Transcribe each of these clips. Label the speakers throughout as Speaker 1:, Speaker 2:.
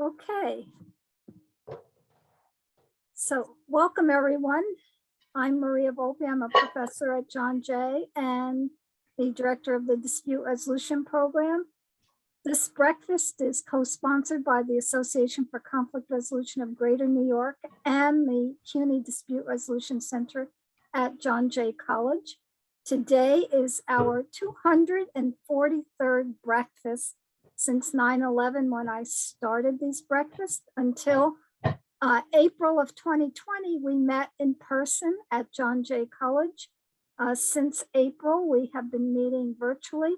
Speaker 1: Okay. So welcome everyone. I'm Maria Volpe. I'm a professor at John Jay and the director of the Dispute Resolution Program. This breakfast is co-sponsored by the Association for Conflict Resolution of Greater New York and the CUNY Dispute Resolution Center at John Jay College. Today is our 243rd breakfast since 9/11 when I started these breakfasts until April of 2020, we met in person at John Jay College. Since April, we have been meeting virtually.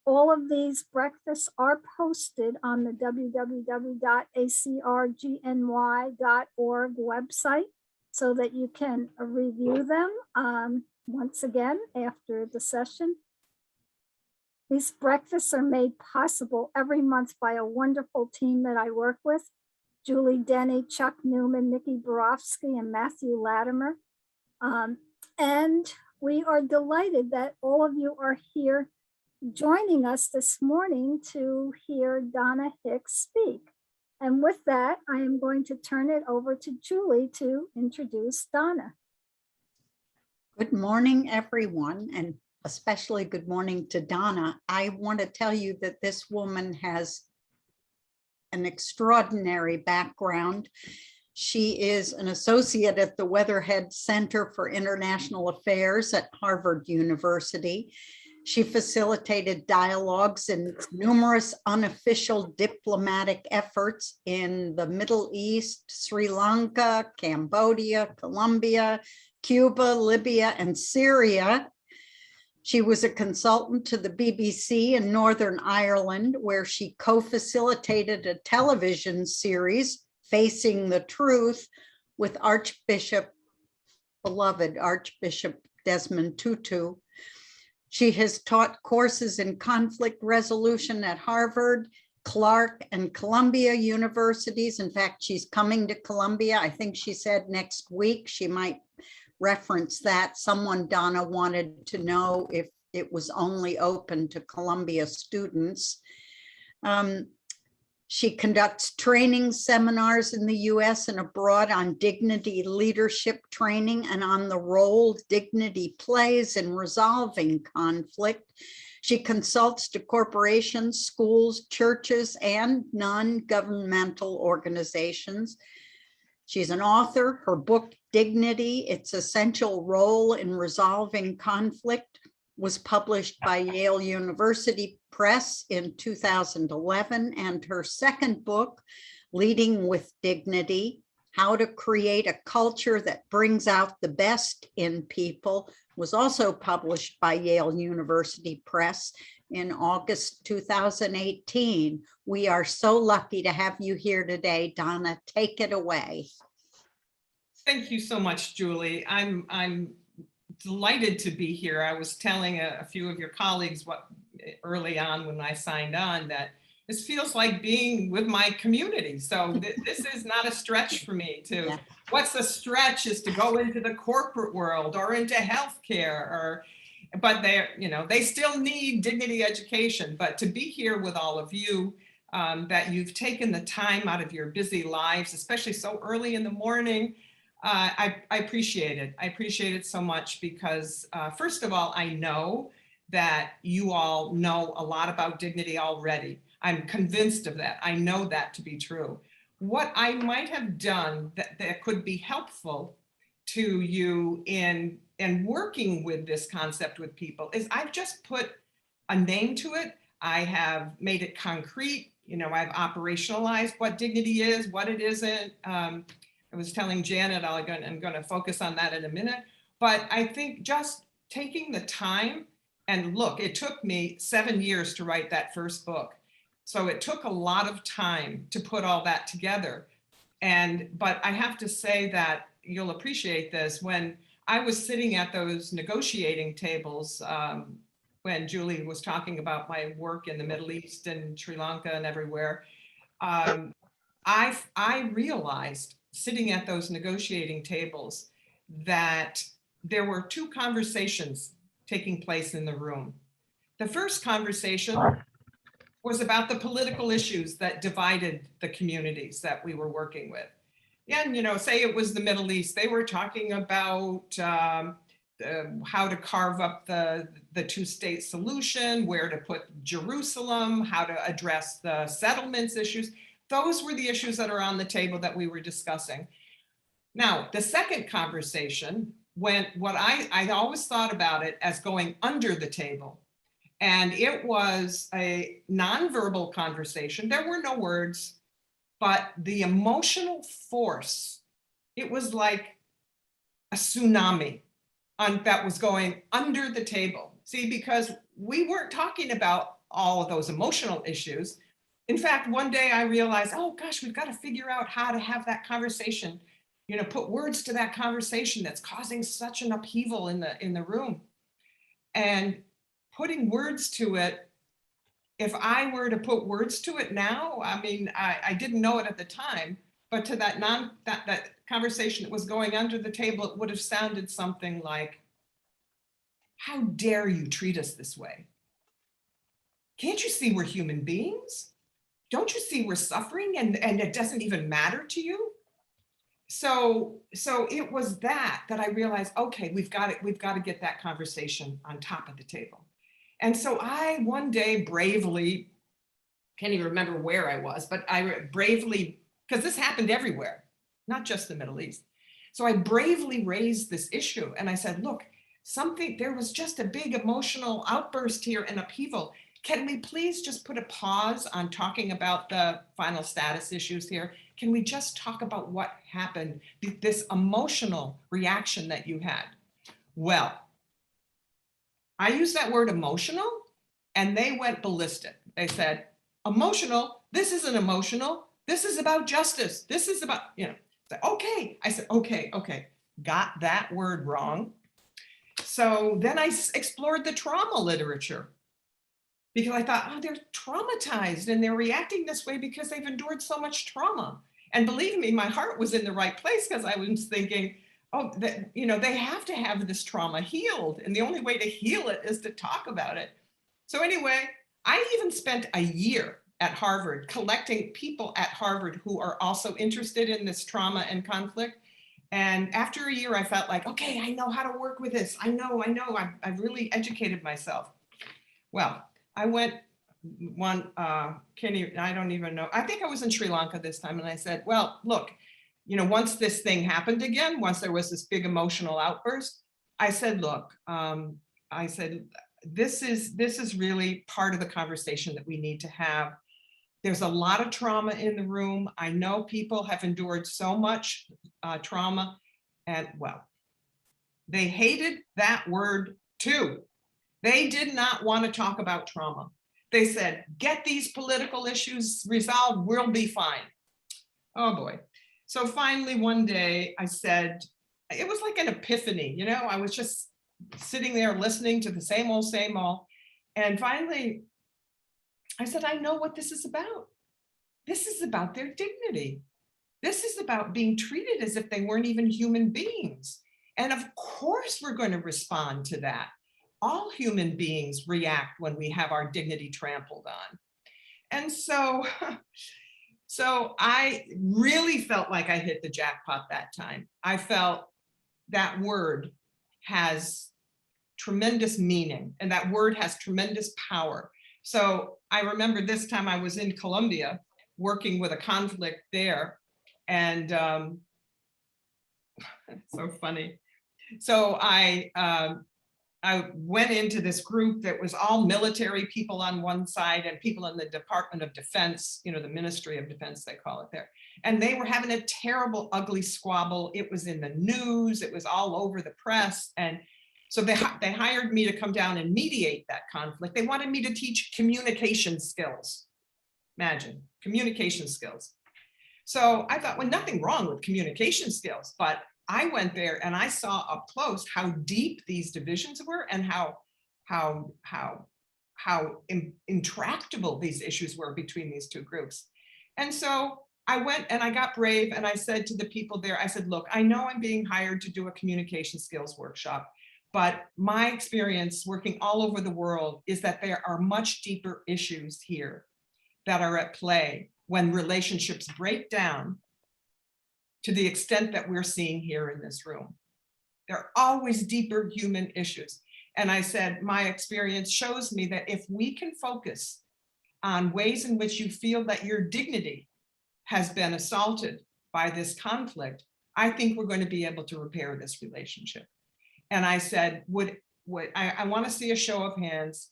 Speaker 1: All of these breakfasts are posted on the www.acr-gny.org website so that you can review them once again after the session. These breakfasts are made possible every month by a wonderful team that I work with. Julie Denny, Chuck Newman, Nikki Borofsky, and Matthew Latimer. And we are delighted that all of you are here joining us this morning to hear Donna Hicks speak. And with that, I am going to turn it over to Julie to introduce Donna.
Speaker 2: Good morning, everyone, and especially good morning to Donna. I want to tell you that this woman has an extraordinary background. She is an associate at the Weatherhead Center for International Affairs at Harvard University. She facilitated dialogues in numerous unofficial diplomatic efforts in the Middle East, Sri Lanka, Cambodia, Colombia, Cuba, Libya, and Syria. She was a consultant to the BBC in Northern Ireland, where she co-facilitated a television series, Facing the Truth, with beloved Archbishop Desmond Tutu. She has taught courses in conflict resolution at Harvard, Clark, and Columbia universities. In fact, she's coming to Columbia. I think she said next week. She might reference that. Someone, Donna, wanted to know if it was only open to Columbia students. She conducts training seminars in the US and abroad on dignity leadership training and on the role dignity plays in resolving conflict. She consults to corporations, schools, churches, and non-governmental organizations. She's an author. Her book, Dignity, Its Essential Role in Resolving Conflict, was published by Yale University Press in 2011. And her second book, Leading with Dignity, How to Create a Culture That Brings Out the Best in People, was also published by Yale University Press in August 2018. We are so lucky to have you here today. Donna, take it away.
Speaker 3: Thank you so much, Julie. I'm delighted to be here. I was telling a few of your colleagues early on when I signed on that this feels like being with my community. So this is not a stretch for me to, yeah. What's the stretch is to go into the corporate world or into healthcare but they still need dignity education. But to be here with all of you, that you've taken the time out of your busy lives, especially so early in the morning, I appreciate it. I appreciate it so much because first of all, I know that you all know a lot about dignity already. I'm convinced of that. I know that to be true. What I might have done that could be helpful to you in working with this concept with people is I've just put a name to it. I have made it concrete. I've operationalized what dignity is, what it isn't. I was telling Janet, I'm going to focus on that in a minute. But I think just taking the time and look, it took me 7 years to write that first book. So it took a lot of time to put all that together. But I have to say that you'll appreciate this. When I was sitting at those negotiating tables, when Julie was talking about my work in the Middle East and Sri Lanka and everywhere, I realized sitting at those negotiating tables that there were two conversations taking place in the room. The first conversation was about the political issues that divided the communities that we were working with. Yeah, and say it was the Middle East, they were talking about how to carve up the two-state solution, where to put Jerusalem, how to address the settlements issues. Those were the issues that are on the table that we were discussing. Now, the second conversation went what I always thought about it as going under the table. And it was a nonverbal conversation. There were no words, but the emotional force, it was like a tsunami that was going under the table. See, because we weren't talking about all of those emotional issues. In fact, one day I realized, oh gosh, we've got to figure out how to have that conversation, put words to that conversation that's causing such an upheaval in the room. And putting words to it, if I were to put words to it now, I mean, I didn't know it at the time, but to that conversation that was going under the table, it would have sounded something like, how dare you treat us this way? Can't you see we're human beings? Don't you see we're suffering and it doesn't even matter to you? So it was that I realized, okay, we've got to get that conversation on top of the table. And so I one day bravely, can't even remember where I was, but I bravely, because this happened everywhere, not just the Middle East. So I bravely raised this issue and I said, look, there was just a big emotional outburst here and upheaval. Can we please just put a pause on talking about the final status issues here? Can we just talk about what happened, this emotional reaction that you had? Well, I used that word emotional and they went ballistic. They said, emotional, this isn't emotional. This is about justice. This is about, okay. I said, okay, got that word wrong. So then I explored the trauma literature because I thought, oh, they're traumatized and they're reacting this way because they've endured so much trauma. And believe me, my heart was in the right place because I was thinking, oh, they have to have this trauma healed. And the only way to heal it is to talk about it. So anyway, I even spent a year at Harvard collecting people at Harvard who are also interested in this trauma and conflict. And after a year, I felt like, okay, I know how to work with this. I know, I've really educated myself. Well, I went I don't even know. I think I was in Sri Lanka this time. And I said, well, look, once this thing happened again, once there was this big emotional outburst, I said, look, this is really part of the conversation that we need to have. There's a lot of trauma in the room. I know people have endured so much trauma and well, they hated that word too. They did not want to talk about trauma. They said, get these political issues resolved, we'll be fine. Oh boy. So finally one day I said, it was like an epiphany, I was just sitting there listening to the same old. And finally I said, I know what this is about. This is about their dignity. This is about being treated as if they weren't even human beings. And of course we're going to respond to that. All human beings react when we have our dignity trampled on. And so I really felt like I hit the jackpot that time. I felt that word has tremendous meaning and that word has tremendous power. So I remember this time I was in Colombia working with a conflict there and it's so funny. So I went into this group that was all military people on one side and people in the Department of Defense, the Ministry of Defense, they call it there. And they were having a terrible, ugly squabble. It was in the news. It was all over the press. And so they hired me to come down and mediate that conflict. They wanted me to teach communication skills. Imagine, communication skills. So I thought, well, nothing wrong with communication skills, but I went there and I saw up close how deep these divisions were and how intractable these issues were between these two groups. And so I went and I got brave and I said to the people there, I said, look, I know I'm being hired to do a communication skills workshop, but my experience working all over the world is that there are much deeper issues here that are at play when relationships break down to the extent that we're seeing here in this room. There are always deeper human issues. And I said, my experience shows me that if we can focus on ways in which you feel that your dignity has been assaulted by this conflict, I think we're going to be able to repair this relationship. And I said, I want to see a show of hands.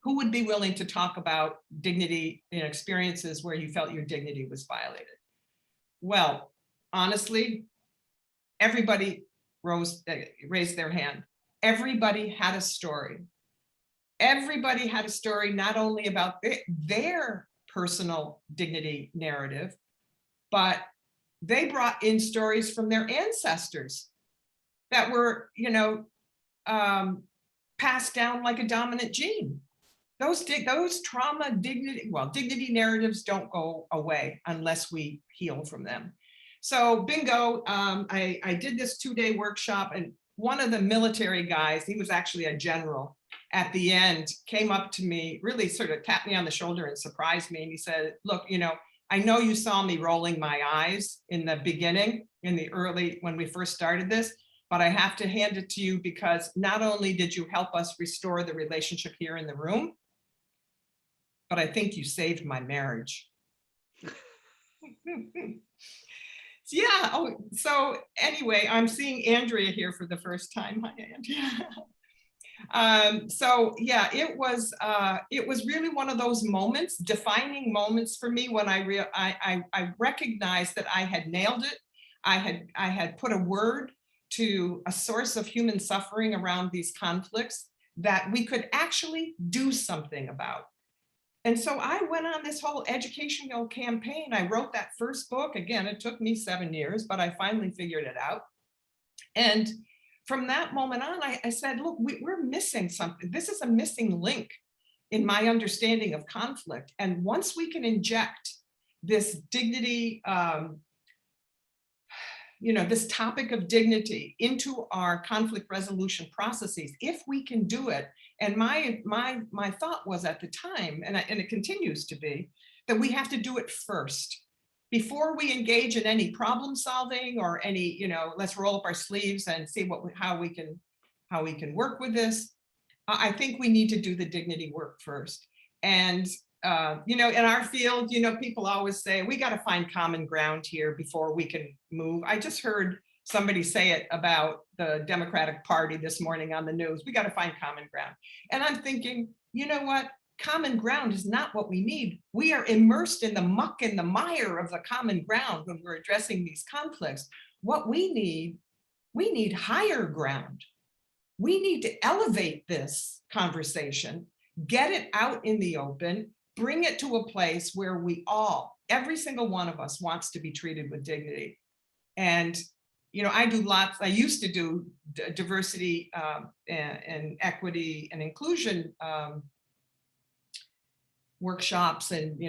Speaker 3: Who would be willing to talk about dignity in experiences where you felt your dignity was violated? Well, honestly, everybody raised their hand. Everybody had a story. Everybody had a story not only about their personal dignity narrative, but they brought in stories from their ancestors that were, passed down like a dominant gene. Those trauma, dignity narratives don't go away unless we heal from them. So bingo, I did this 2-day workshop, and one of the military guys, he was actually a general, at the end came up to me, really sort of tapped me on the shoulder and surprised me. And he said, look, I know you saw me rolling my eyes in the beginning, when we first started this, but I have to hand it to you because not only did you help us restore the relationship here in the room, but I think you saved my marriage. Yeah. Oh, so anyway, I'm seeing Andrea here for the first time. Hi, Andrea. So yeah, it was really one of those moments, defining moments for me, when I recognized that I had nailed it. I had put a word to a source of human suffering around these conflicts that we could actually do something about. And so I went on this whole educational campaign. I wrote that first book. Again, it took me 7 years, but I finally figured it out. And from that moment on, I said, look, we're missing something. This is a missing link in my understanding of conflict. And once we can inject this dignity, this topic of dignity into our conflict resolution processes, if we can do it, and my thought was at the time, and it continues to be, that we have to do it first. Before we engage in any problem solving or any, let's roll up our sleeves and see how we can work with this, I think we need to do the dignity work first. And in our field, people always say, we got to find common ground here before we can move. I just heard somebody say it about the Democratic Party this morning on the news. We got to find common ground. And I'm thinking, you know what? Common ground is not what we need. We are immersed in the muck and the mire of the common ground when we're addressing these conflicts. What we need higher ground. We need to elevate this conversation, get it out in the open, bring it to a place where every single one of us wants to be treated with dignity. And, I used to do diversity and equity and inclusion workshops and,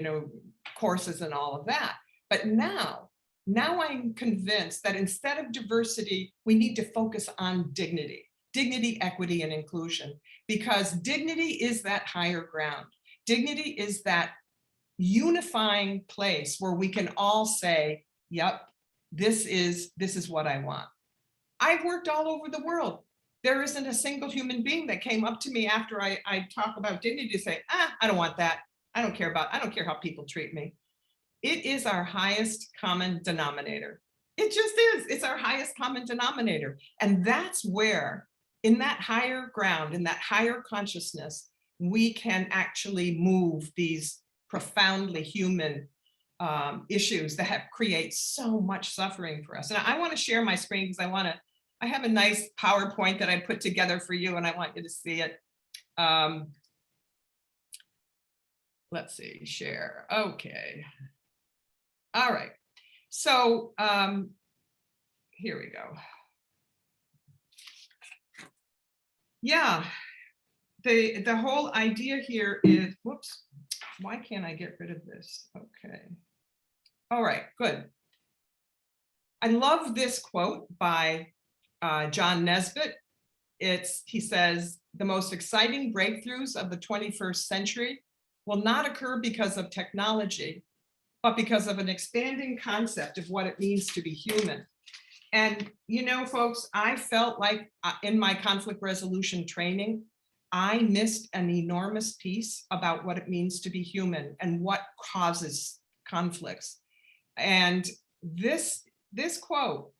Speaker 3: courses and all of that. But now I'm convinced that instead of diversity, we need to focus on dignity, equity, and inclusion, because dignity is that higher ground. Dignity is that unifying place where we can all say, yep, this is what I want. I've worked all over the world. There isn't a single human being that came up to me after I talk about dignity to say, I don't want that. I don't care how people treat me. It is our highest common denominator. It just is. It's our highest common denominator. And that's where, in that higher ground, in that higher consciousness, we can actually move these profoundly human issues that create so much suffering for us. And I want to share my screen because I have a nice PowerPoint that I put together for you, and I want you to see it. Let's see, share. Okay. All right. So here we go. Yeah. The whole idea here is, whoops, why can't I get rid of this? Okay. All right, good. I love this quote by John Nesbitt. He says, the most exciting breakthroughs of the 21st century will not occur because of technology, but because of an expanding concept of what it means to be human. And, you know, folks, I felt like in my conflict resolution training, I missed an enormous piece about what it means to be human and what causes conflicts. And this quote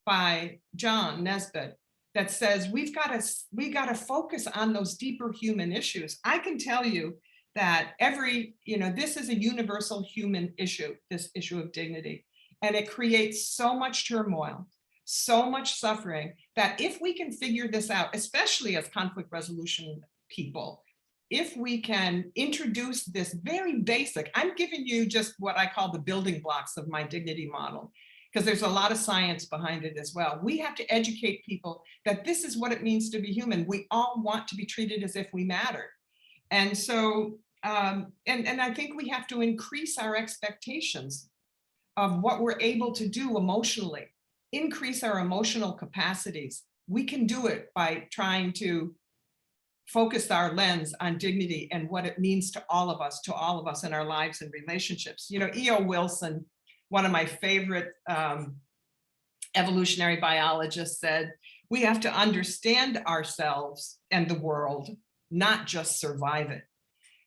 Speaker 3: by John Nesbitt that says we got to focus on those deeper human issues. I can tell you that this is a universal human issue, this issue of dignity, and it creates so much turmoil, so much suffering, that if we can figure this out, especially as conflict resolution people, if we can introduce this very basic, I'm giving you just what I call the building blocks of my dignity model, because there's a lot of science behind it as well. We have to educate people that this is what it means to be human. We all want to be treated as if we matter. And so, and I think we have to increase our expectations of what we're able to do emotionally, increase our emotional capacities. We can do it by trying to focus our lens on dignity and what it means to all of us in our lives and relationships. You know, E.O. Wilson, one of my favorite evolutionary biologists, said, we have to understand ourselves and the world, not just survive it.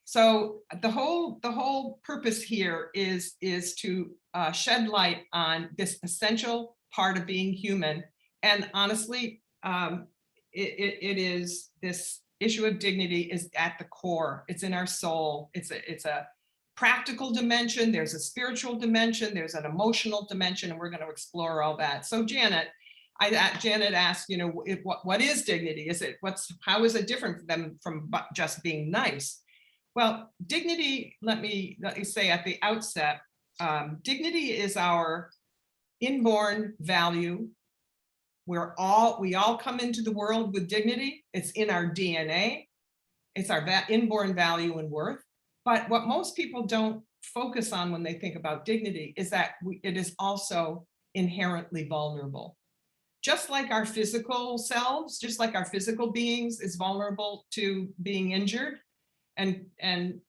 Speaker 3: So the whole purpose here is to shed light on this essential part of being human. And honestly, it is, this issue of dignity is at the core. It's in our soul. It's a practical dimension. There's a spiritual dimension. There's an emotional dimension, and we're going to explore all that. So Janet asked, you know, what is dignity? How is it different from just being nice? Well, dignity, let me say at the outset, dignity is our inborn value. We all come into the world with dignity. It's in our DNA. It's our inborn value and worth. But what most people don't focus on when they think about dignity is that it is also inherently vulnerable. Just like our physical selves, just like our physical beings is vulnerable to being injured and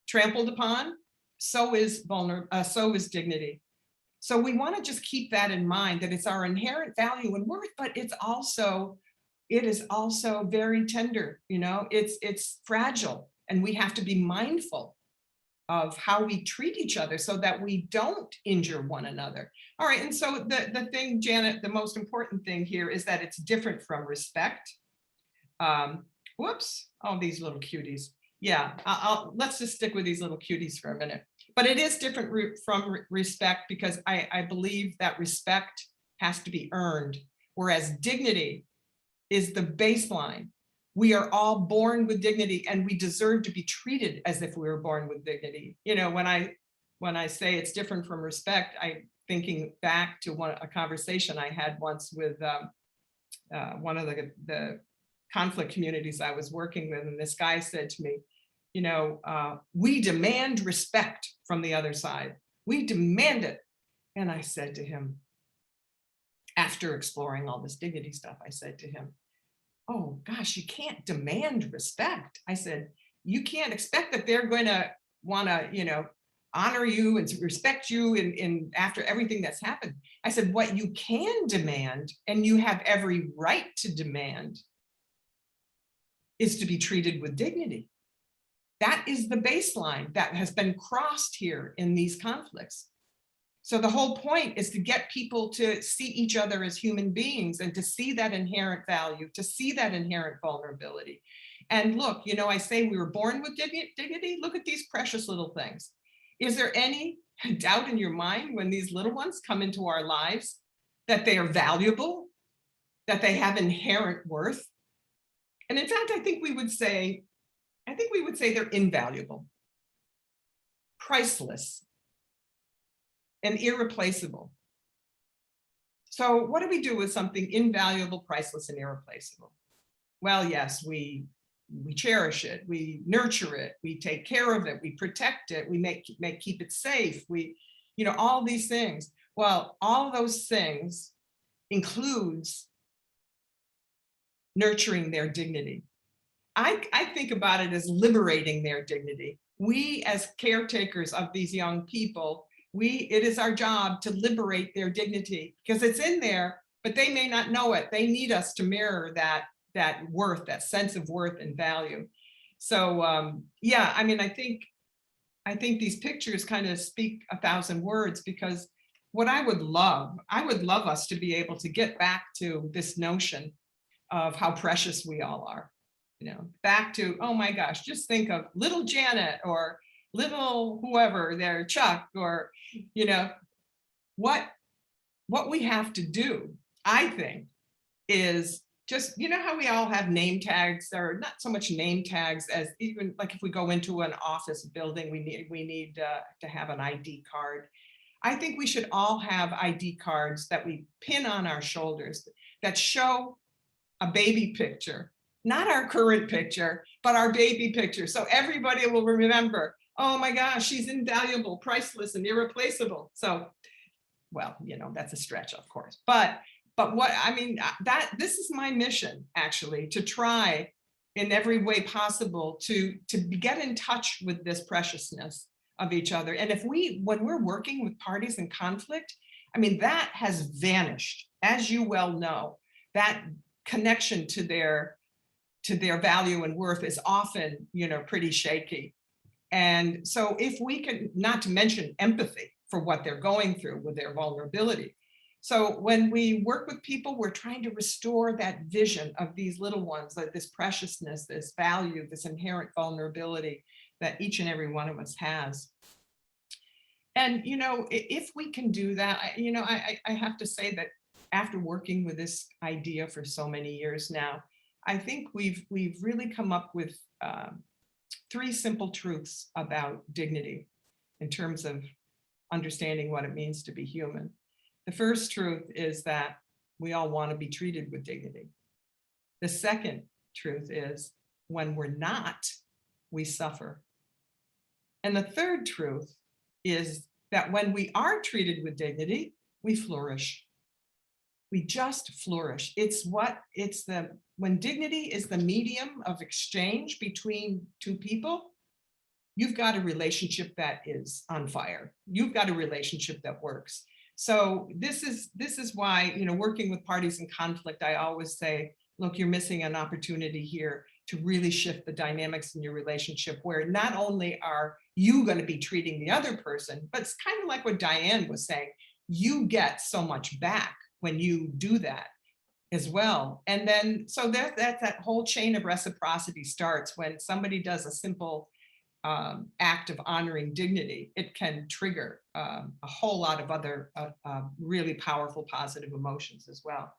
Speaker 3: trampled upon, so is dignity. So we want to just keep that in mind, that it's our inherent value and worth, but it is also very tender. You know, it's fragile, and we have to be mindful of how we treat each other so that we don't injure one another. All right, and so the thing, Janet, the most important thing here is that it's different from respect. Whoops, all these little cuties. Yeah, let's just stick with these little cuties for a minute. But it is different from respect, because I believe that respect has to be earned, whereas dignity is the baseline. We are all born with dignity, and we deserve to be treated as if we were born with dignity. You know, when I say it's different from respect, I'm thinking back to a conversation I had once with one of the conflict communities I was working with, and this guy said to me, you know, we demand respect from the other side. We demand it. And I said to him, after exploring all this dignity stuff, I said to him, oh gosh, you can't demand respect. I said, you can't expect that they're going to want to, you know, honor you and respect you in after everything that's happened. I said, what you can demand, and you have every right to demand, is to be treated with dignity. That is the baseline that has been crossed here in these conflicts. So the whole point is to get people to see each other as human beings, and to see that inherent value, to see that inherent vulnerability. And look, you know, I say we were born with dignity. Look at these precious little things. Is there any doubt in your mind when these little ones come into our lives that they are valuable, that they have inherent worth? And in fact, I think we would say they're invaluable, priceless, and irreplaceable. So what do we do with something invaluable, priceless, and irreplaceable? Well, yes, we cherish it, we nurture it, we take care of it, we protect it, we keep it safe, we, you know, all these things. Well, all those things includes nurturing their dignity. I think about it as liberating their dignity. we as caretakers of these young people, it is our job to liberate their dignity, because it's in there, but they may not know it. They need us to mirror that worth, that sense of worth and value. So yeah, I mean, I think these pictures kind of speak 1,000 words, because what I would love us to be able to get back to this notion of how precious we all are, you know, back to, oh my gosh, just think of little Janet or little whoever there, Chuck, or, you know, what we have to do, I think, is just, you know how we all have name tags, or not so much name tags as even like if we go into an office building, we need to have an ID card. I think we should all have ID cards that we pin on our shoulders that show a baby picture, not our current picture, but our baby picture. So everybody will remember, oh my gosh, she's invaluable, priceless, and irreplaceable. So, well, you know, that's a stretch, of course, but what I mean, this is my mission, actually, to try in every way possible to get in touch with this preciousness of each other. And when we're working with parties in conflict, I mean, that has vanished, as you well know. That connection to their value and worth is often, you know, pretty shaky. And so if we can, not to mention empathy for what they're going through with their vulnerability. So when we work with people, we're trying to restore that vision of these little ones, like this preciousness, this value, this inherent vulnerability that each and every one of us has. And, you know, if we can do that, you know, I have to say that after working with this idea for so many years now, I think we've really come up with 3 simple truths about dignity in terms of understanding what it means to be human. The first truth is that we all want to be treated with dignity. The second truth is when we're not, we suffer. And the third truth is that when we are treated with dignity, we flourish. We just flourish. When dignity is the medium of exchange between 2 people, you've got a relationship that is on fire. You've got a relationship that works. So this is why, you know, working with parties in conflict, I always say, look, you're missing an opportunity here to really shift the dynamics in your relationship, where not only are you going to be treating the other person, but it's kind of like what Diane was saying, you get so much back when you do that as well. And then, so that whole chain of reciprocity starts when somebody does a simple act of honoring dignity. It can trigger a whole lot of other really powerful positive emotions as well.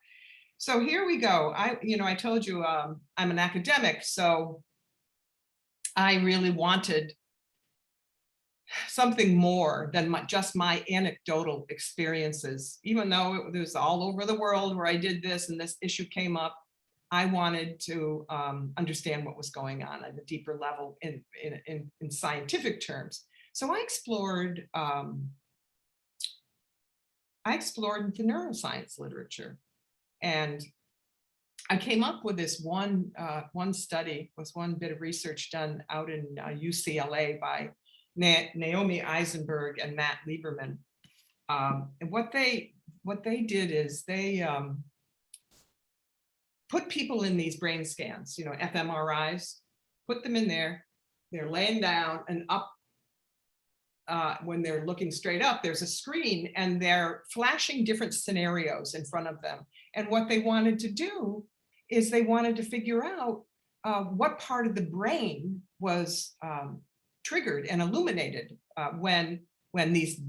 Speaker 3: So here we go. I told you I'm an academic, so I really wanted something more than just my anecdotal experiences. Even though it was all over the world where I did this and this issue came up, I wanted to understand what was going on at a deeper level in scientific terms. So I explored the neuroscience literature, and I came up with this one study, was one bit of research done out in UCLA by Naomi Eisenberg and Matt Lieberman. And what they did is they put people in these brain scans, you know, fMRIs, put them in there, they're laying down, and up, when they're looking straight up, there's a screen and they're flashing different scenarios in front of them. And what they wanted to do is they wanted to figure out what part of the brain was triggered and illuminated when these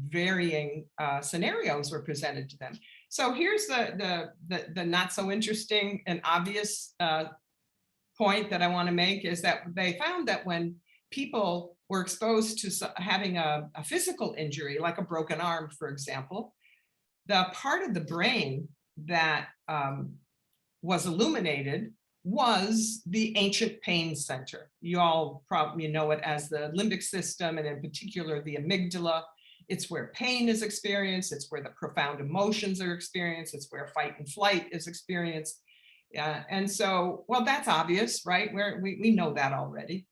Speaker 3: varying scenarios were presented to them. So here's the not so interesting and obvious point that I want to make, is that they found that when people were exposed to having a physical injury, like a broken arm, for example, the part of the brain that was illuminated was the ancient pain center. You all probably know it as the limbic system, and in particular the amygdala. It's where pain is experienced. It's where the profound emotions are experienced. It's where fight and flight is experienced. And so, well, that's obvious, right? We know that already.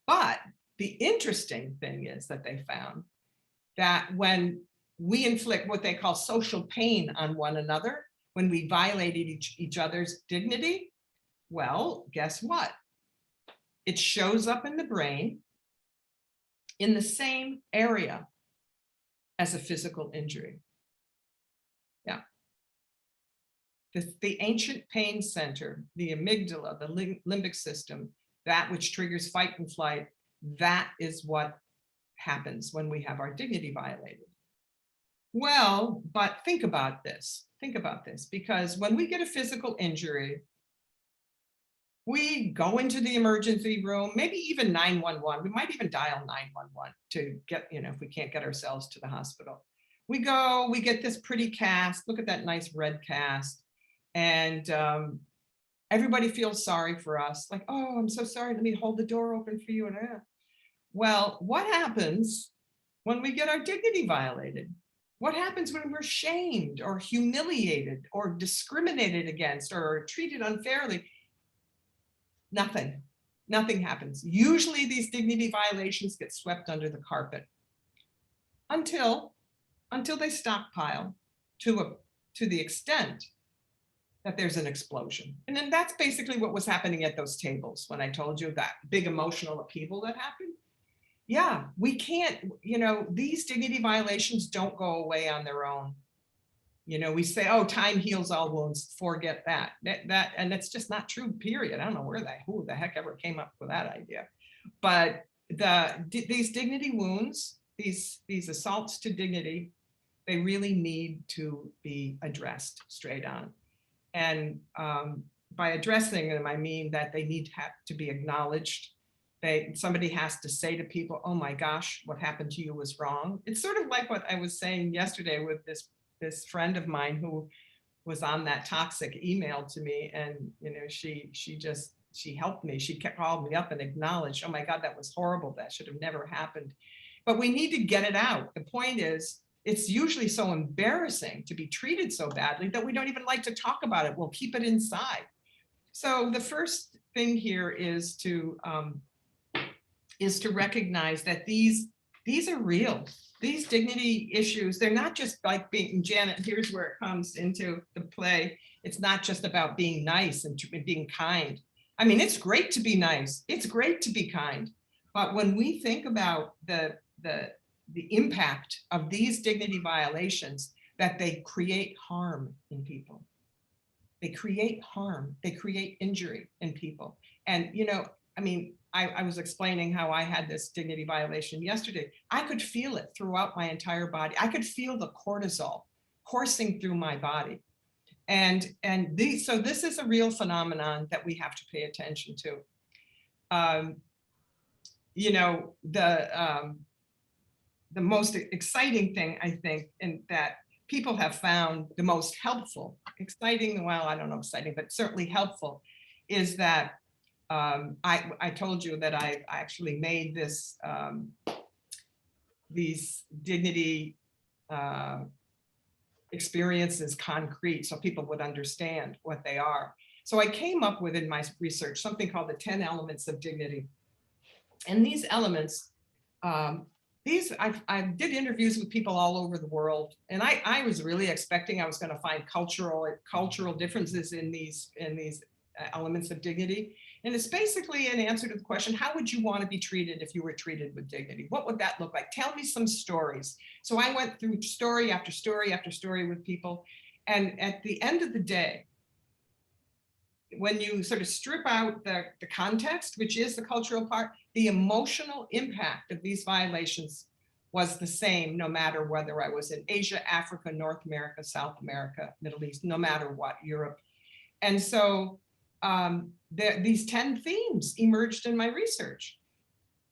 Speaker 3: But The interesting thing is that they found that when we inflict what they call social pain on one another, when we violated each other's dignity, well, guess what? It shows up in the brain in the same area as a physical injury. Yeah. The ancient pain center, the amygdala, the limbic system, that which triggers fight and flight, that is what happens when we have our dignity violated. Well, but think about this, because when we get a physical injury, we go into the emergency room, maybe even 911. We might even dial 911 to get, if we can't get ourselves to the hospital. We go, we get this pretty cast. Look at that nice red cast. And everybody feels sorry for us. Like, oh, I'm so sorry. Let me hold the door open for you. Well, what happens when we get our dignity violated? What happens when we're shamed or humiliated or discriminated against or treated unfairly? Nothing happens. Usually these dignity violations get swept under the carpet until they stockpile to the extent that there's an explosion. And then that's basically what was happening at those tables when I told you that big emotional upheaval that happened. Yeah, we can't, these dignity violations don't go away on their own. We say, oh, time heals all wounds, forget that. And that's just not true, period. I don't know who the heck ever came up with that idea. But these dignity wounds, these assaults to dignity, they really need to be addressed straight on. And by addressing them, I mean that they need to be acknowledged. Somebody has to say to people, oh my gosh, what happened to you was wrong. It's sort of like what I was saying yesterday with this friend of mine who was on that toxic email to me. And, she helped me. She kept calling me up and acknowledged, oh my God, that was horrible. That should have never happened. But we need to get it out. The point is, it's usually so embarrassing to be treated so badly that we don't even like to talk about it. We'll keep it inside. So the first thing here is to recognize that these are real. These dignity issues, they're not just like being, Janet, here's where it comes into the play. It's not just about being nice and being kind. I mean, it's great to be nice. It's great to be kind. But when we think about the impact of these dignity violations, that they create harm in people. They create harm, they create injury in people. And, I was explaining how I had this dignity violation yesterday. I could feel it throughout my entire body. I could feel the cortisol coursing through my body. So this is a real phenomenon that we have to pay attention to. The most exciting thing, I think, and that people have found the most helpful, exciting, well, I don't know, exciting, but certainly helpful, is that I told you that I actually made these dignity experiences concrete so people would understand what they are. So I came up with, in my research, something called the 10 elements of dignity. And these elements, I did interviews with people all over the world, and I was really expecting I was going to find cultural differences in these elements of dignity. And it's basically an answer to the question, how would you want to be treated if you were treated with dignity? What would that look like? Tell me some stories. So I went through story after story after story with people. And at the end of the day, when you sort of strip out the context, which is the cultural part, the emotional impact of these violations was the same, no matter whether I was in Asia, Africa, North America, South America, Middle East, no matter what, Europe. And so these 10 themes emerged in my research.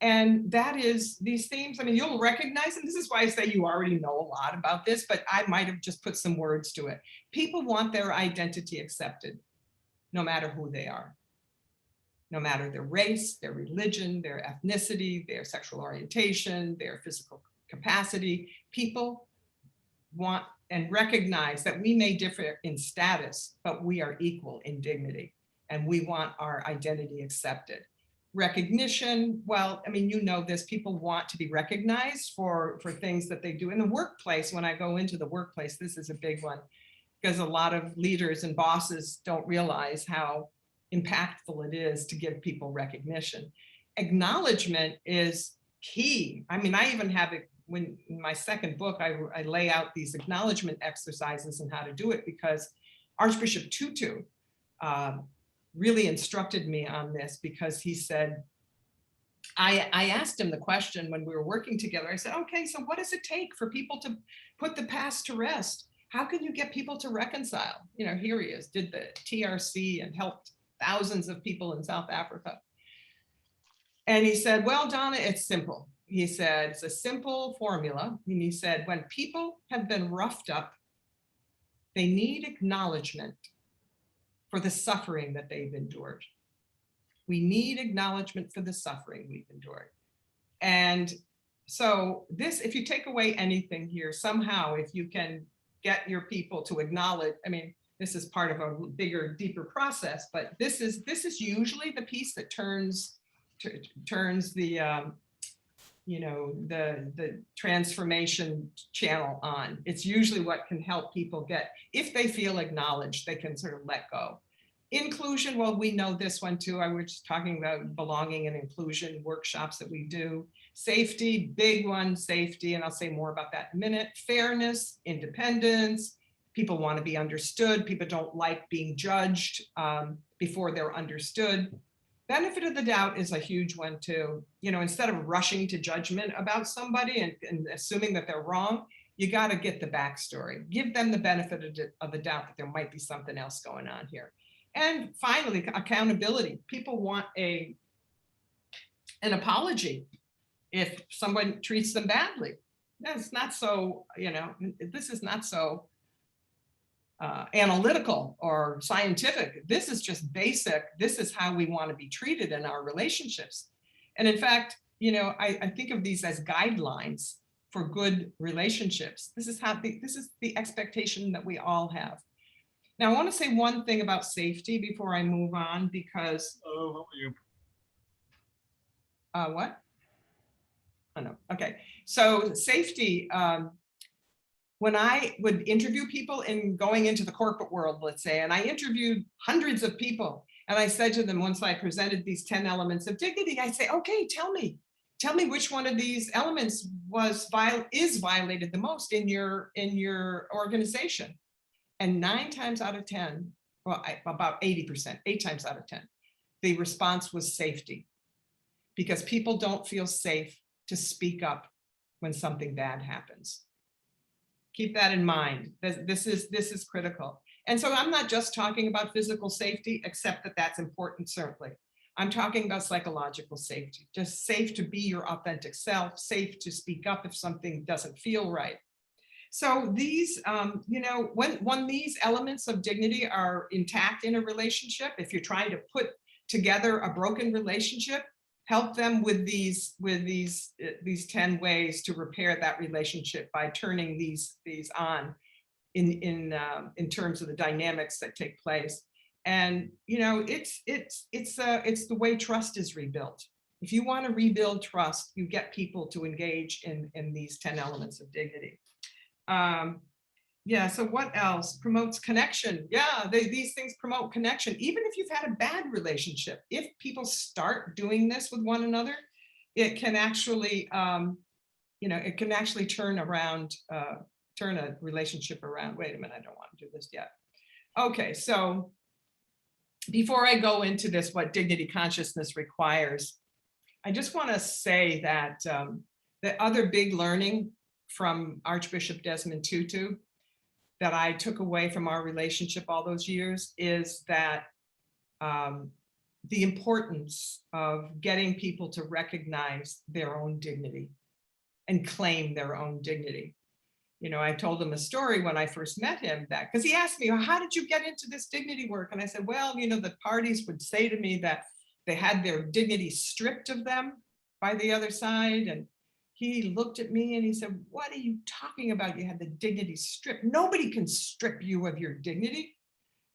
Speaker 3: And that is these themes, I mean, you'll recognize them. This is why I say you already know a lot about this, but I might have just put some words to it. People want their identity accepted, no matter who they are, no matter their race, their religion, their ethnicity, their sexual orientation, their physical capacity. People want and recognize that we may differ in status, but we are equal in dignity, and we want our identity accepted. recognition. Well, I mean, you know this, people want to be recognized for things that they do in the workplace. When I go into the workplace, this is a big one, because a lot of leaders and bosses don't realize how impactful it is to give people recognition. Acknowledgement is key. I mean, I even have it when in my second book, I lay out these acknowledgement exercises and how to do it, because Archbishop Tutu really instructed me on this, because he said, I asked him the question when we were working together. I said, okay, so what does it take for people to put the past to rest? How can you get people to reconcile? You know, here he is, did the TRC and helped thousands of people in South Africa. And he said, well, Donna, it's simple. He said, it's a simple formula. And he said, when people have been roughed up, they need acknowledgement for the suffering that they've endured. We need acknowledgement for the suffering we've endured. And so this, if you take away anything here, somehow, if you can get your people to acknowledge, I mean, this is part of a bigger, deeper process, but this is usually the piece that turns the, you know, the transformation channel on. It's usually what can help people get, if they feel acknowledged, they can sort of let go. Inclusion, well, we know this one too. I was just talking about belonging and inclusion workshops that we do. Safety, big one, safety, and I'll say more about that in a minute. Fairness, independence, people want to be understood. People don't like being judged before they're understood. Benefit of the doubt is a huge one too. You know, instead of rushing to judgment about somebody and assuming that they're wrong, you got to get the backstory. Give them the benefit of the doubt that there might be something else going on here. And finally, accountability. People want an apology if someone treats them badly. That's not so, you know, this is not so analytical or scientific. This is just basic. This is how we want to be treated in our relationships. And in fact, you know, I think of these as guidelines for good relationships. This is the expectation that we all have. Now, I want to say one thing about safety before I move on, because what? Oh, no. Okay. So safety, when I would interview people in going into the corporate world, let's say, and I interviewed hundreds of people, and I said to them, once I presented these 10 elements of dignity, I say, okay, tell me which one of these elements is violated the most in your organization. And 9 times out of 10, well, about 80%, 8 times out of 10, the response was safety, because people don't feel safe to speak up when something bad happens. Keep that in mind. This is critical. And so I'm not just talking about physical safety, except that that's important, certainly. I'm talking about psychological safety, just safe to be your authentic self, safe to speak up if something doesn't feel right. So these, you know, when these elements of dignity are intact in a relationship, if you're trying to put together a broken relationship, help them with these 10 ways to repair that relationship by turning these on in terms of the dynamics that take place. And you know, it's the way trust is rebuilt. If you want to rebuild trust, you get people to engage in these 10 elements of dignity. Yeah, so what else? Promotes connection. Yeah, these things promote connection. Even if you've had a bad relationship, if people start doing this with one another, it can actually, you know, it can actually turn a relationship around. Wait a minute, I don't want to do this yet. Okay, so before I go into this, what dignity consciousness requires, I just want to say that the other big learning from Archbishop Desmond Tutu that I took away from our relationship all those years is that the importance of getting people to recognize their own dignity and claim their own dignity. You know, I told him a story when I first met him, that because he asked me, well, how did you get into this dignity work? And I said, well, you know, the parties would say to me that they had their dignity stripped of them by the other side. And he looked at me and he said, what are you talking about? You had the dignity stripped. Nobody can strip you of your dignity.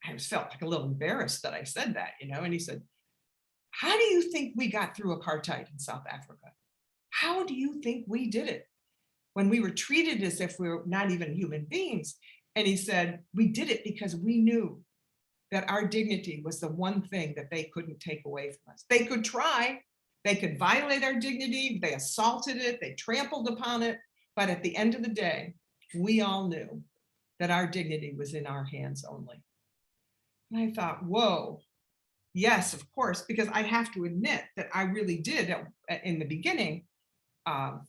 Speaker 3: I felt like a little embarrassed that I said that, you know, and he said, how do you think we got through apartheid in South Africa? How do you think we did it when we were treated as if we were not even human beings? And he said, we did it because we knew that our dignity was the one thing that they couldn't take away from us. They could try, they could violate our dignity, they assaulted it, they trampled upon it, but at the end of the day, we all knew that our dignity was in our hands only. And I thought, whoa, yes, of course, because I have to admit that I really did in the beginning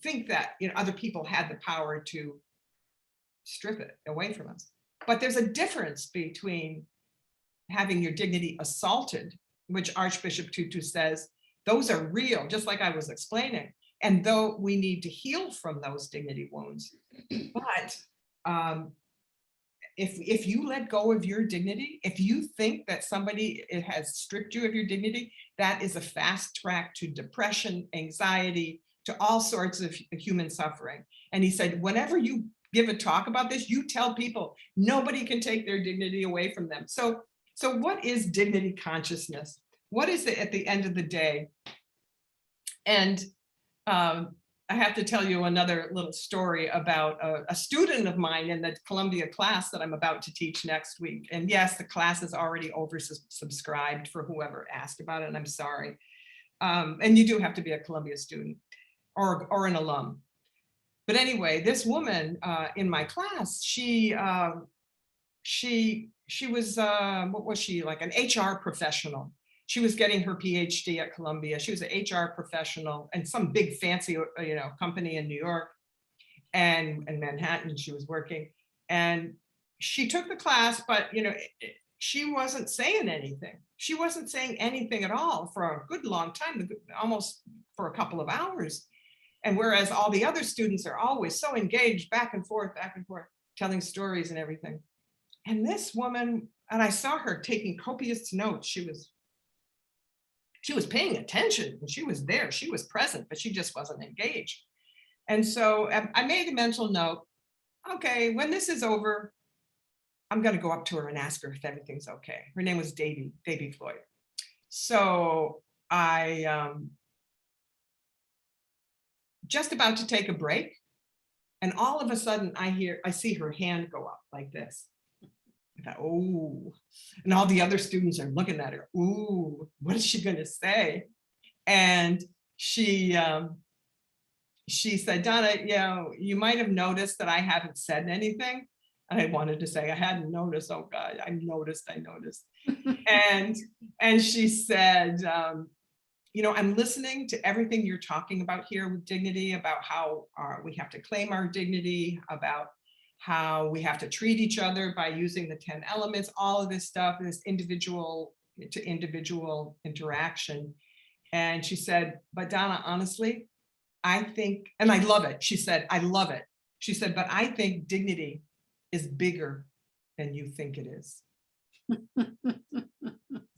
Speaker 3: think that other people had the power to strip it away from us. But there's a difference between having your dignity assaulted, which Archbishop Tutu says, those are real, just like I was explaining. And though we need to heal from those dignity wounds, but if you let go of your dignity, if you think that somebody has stripped you of your dignity, that is a fast track to depression, anxiety, to all sorts of human suffering. And he said, whenever you give a talk about this, you tell people nobody can take their dignity away from them. So what is dignity consciousness? What is it at the end of the day? And I have to tell you another little story about a student of mine in the Columbia class that I'm about to teach next week. And yes, the class is already oversubscribed for whoever asked about it, and I'm sorry. And you do have to be a Columbia student or an alum. But anyway, this woman in my class, she was, what was she, like an HR professional. She was getting her PhD at Columbia. She was an HR professional and some big fancy, company in New York and Manhattan. She was working, and she took the class, but she wasn't saying anything. She wasn't saying anything at all for a good long time, almost for a couple of hours. And whereas all the other students are always so engaged, back and forth, telling stories and everything. And this woman, and I saw her taking copious notes. She was paying attention, and she was there, she was present, but she just wasn't engaged. And so I made a mental note, okay, when this is over, I'm gonna go up to her and ask her if everything's okay. Her name was Davy Floyd. So I just about to take a break, and all of a sudden I see her hand go up like this. I thought, oh, and all the other students are looking at her. Ooh, what is she going to say? And she said, Donna, you might have noticed that I haven't said anything. And I wanted to say I hadn't noticed. Oh God, I noticed. and she said, I'm listening to everything you're talking about here with dignity, about how we have to claim our dignity, about how we have to treat each other by using the 10 elements, all of this stuff, this individual to individual interaction. And she said, but Donna, honestly, I think, and I love it. She said, I love it. She said, but I think dignity is bigger than you think it is.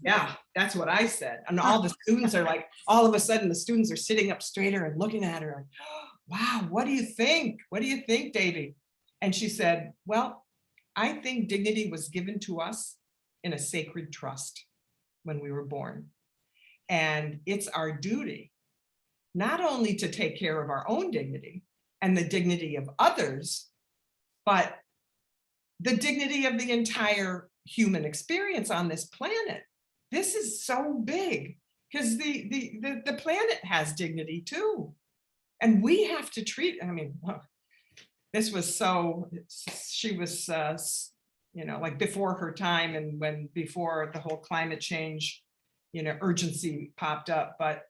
Speaker 3: Yeah, that's what I said. And all the students are like, all of a sudden the students are sitting up straighter and looking at her. Wow, what do you think? What do you think, Davy? And she said, well, I think dignity was given to us in a sacred trust when we were born. And it's our duty not only to take care of our own dignity and the dignity of others, but the dignity of the entire human experience on this planet. This is so big because the planet has dignity too. And we have to treat, this was so, she was, like before her time, and before the whole climate change, urgency popped up. But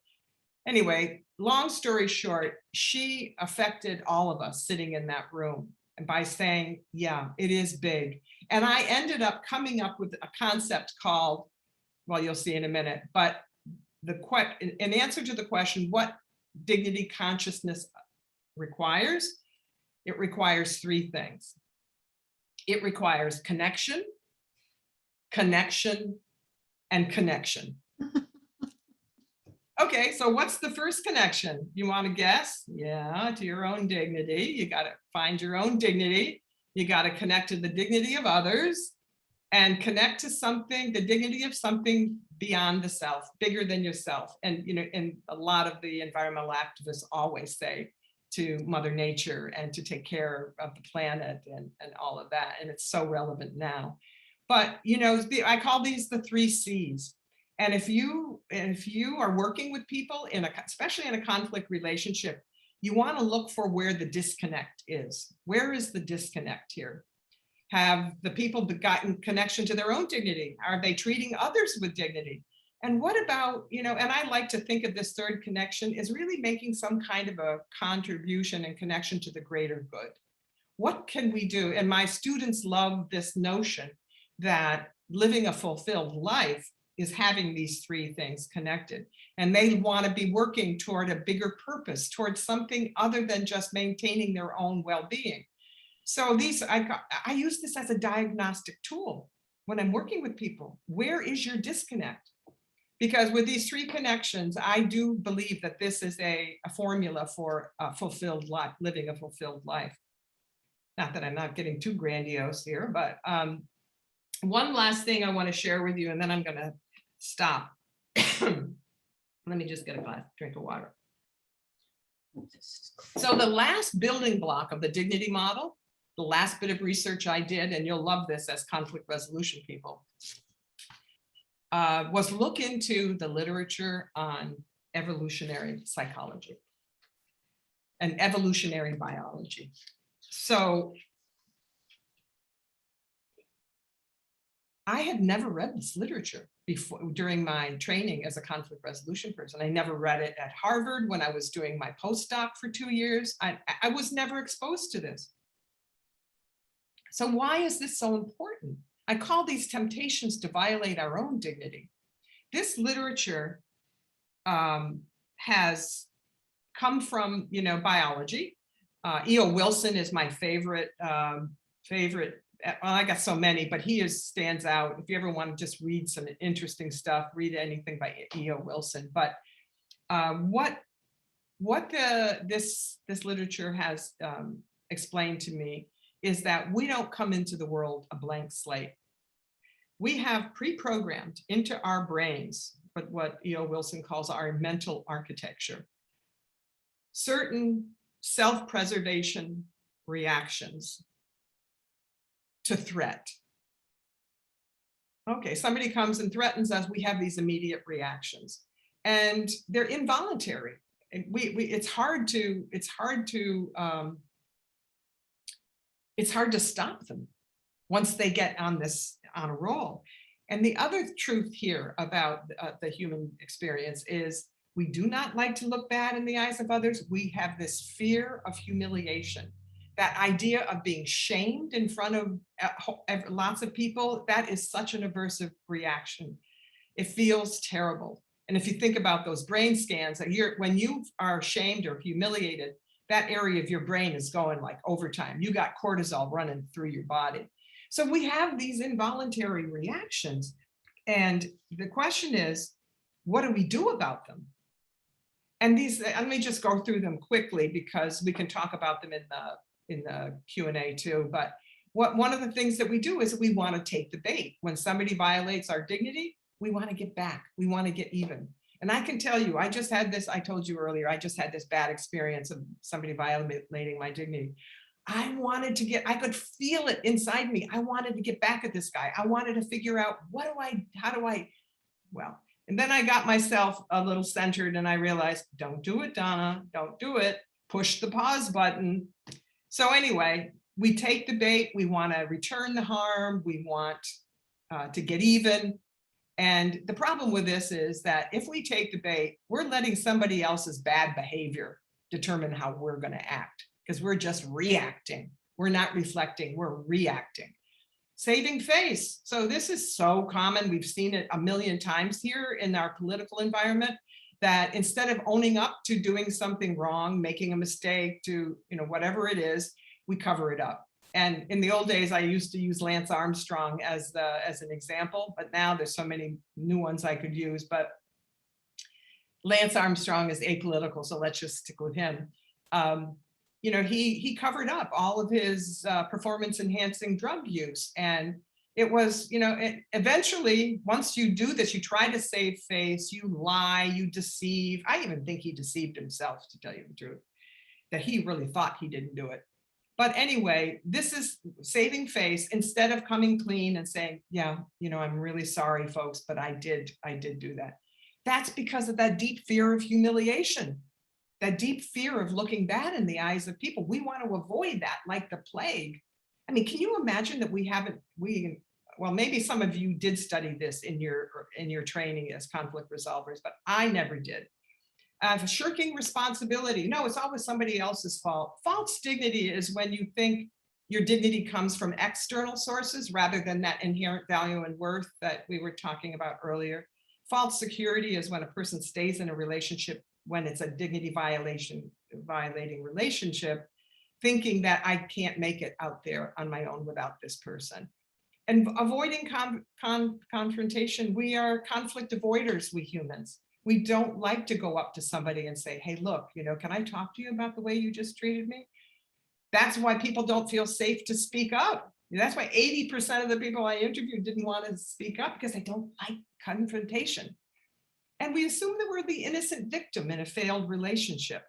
Speaker 3: anyway, long story short, she affected all of us sitting in that room. And by saying, yeah, it is big. And I ended up coming up with a concept called, well, you'll see in a minute, but in answer to the question, what dignity consciousness requires, it requires three things. It requires connection, connection, and connection. Okay, so what's the first connection? You want to guess? Yeah, to your own dignity. You got to find your own dignity. You got to connect to the dignity of others. and connect to something, the dignity of something beyond the self, bigger than yourself. And, you know, and a lot of the environmental activists always say to Mother Nature and to take care of the planet and all of that. And it's so relevant now. But, you know, I call these the 3 C's. And if you are working with people especially in a conflict relationship, you want to look for where the disconnect is. Where is the disconnect here? Have the people gotten connection to their own dignity? Are they treating others with dignity? And what about, you know, and I like to think of this 3rd connection is really making some kind of a contribution and connection to the greater good. What can we do? And my students love this notion that living a fulfilled life is having these 3 things connected. And they want to be working toward a bigger purpose, towards something other than just maintaining their own well-being. So I use this as a diagnostic tool when I'm working with people. Where is your disconnect? Because with these 3 connections, I do believe that this is a formula for a fulfilled life, living a fulfilled life. Not that I'm not getting too grandiose here, but one last thing I want to share with you, and then I'm going to stop. Let me just get a drink of water. So the last building block of the dignity model, the last bit of research I did, and you'll love this as conflict resolution people, was look into the literature on evolutionary psychology and evolutionary biology. So I had never read this literature before during my training as a conflict resolution person. I never read it at Harvard when I was doing my postdoc for 2 years. I was never exposed to this. So why is this so important? I call these temptations to violate our own dignity. This literature has come from, you know, biology. E.O. Wilson is my favorite. Well, I got so many, but he stands out. If you ever want to just read some interesting stuff, read anything by E.O. Wilson. But what this literature has explained to me is that we don't come into the world a blank slate. We have pre-programmed into our brains, but what E.O. Wilson calls our mental architecture, certain self-preservation reactions to threat. Okay, somebody comes and threatens us, we have these immediate reactions, and they're involuntary. And it's hard to stop them once they get on a roll. And the other truth here about the human experience is we do not like to look bad in the eyes of others. We have this fear of humiliation. That idea of being shamed in front of lots of people, that is such an aversive reaction. It feels terrible. And if you think about those brain scans, when you are shamed or humiliated, that area of your brain is going like overtime. You got cortisol running through your body. So we have these involuntary reactions. And the question is, what do we do about them? And let me just go through them quickly because we can talk about them in the Q&A too. But one of the things that we do is we want to take the bait. When somebody violates our dignity, we want to get back. We want to get even. And I can tell you, I just had this, I told you earlier, I just had this bad experience of somebody violating my dignity. I could feel it inside me. I wanted to get back at this guy. I wanted to figure out and then I got myself a little centered and I realized, don't do it, Donna, don't do it. Push the pause button. So anyway, we take the bait. We want to return the harm. We want to get even. And the problem with this is that if we take the bait, we're letting somebody else's bad behavior determine how we're going to act because we're just reacting. We're not reflecting, we're reacting. Saving face. So this is so common. We've seen it a million times here in our political environment, that instead of owning up to doing something wrong, making a mistake, to, whatever it is, we cover it up. And in the old days, I used to use Lance Armstrong as an example, but now there's so many new ones I could use. But Lance Armstrong is apolitical, so let's just stick with him. He covered up all of his performance enhancing drug use, and It was, eventually, once you do this, you try to save face, you lie, you deceive. I even think he deceived himself, to tell you the truth, that he really thought he didn't do it. But anyway, this is saving face instead of coming clean and saying, yeah, I'm really sorry, folks, but I did do that. That's because of that deep fear of humiliation, that deep fear of looking bad in the eyes of people. We want to avoid that like the plague. I mean, can you imagine that well, maybe some of you did study this in your training as conflict resolvers, but I never did. Shirking responsibility. No, it's always somebody else's fault. False dignity is when you think your dignity comes from external sources rather than that inherent value and worth that we were talking about earlier. False security is when a person stays in a relationship when it's a dignity violating relationship, thinking that I can't make it out there on my own without this person. And avoiding confrontation. We are conflict avoiders, we humans. We don't like to go up to somebody and say, hey, look, can I talk to you about the way you just treated me? That's why people don't feel safe to speak up. That's why 80% of the people I interviewed didn't want to speak up, because they don't like confrontation. And we assume that we're the innocent victim in a failed relationship.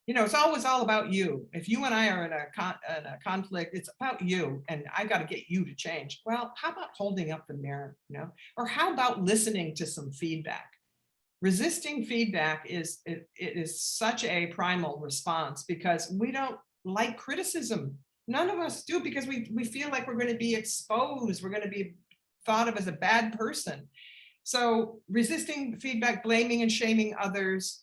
Speaker 3: It's always all about you. If you and I are in a conflict, it's about you, and I got to get you to change. Well, how about holding up the mirror, or how about listening to some feedback? Resisting feedback it is such a primal response, because we don't like criticism. None of us do, because we feel like we're going to be exposed. We're going to be thought of as a bad person. So resisting feedback, blaming and shaming others.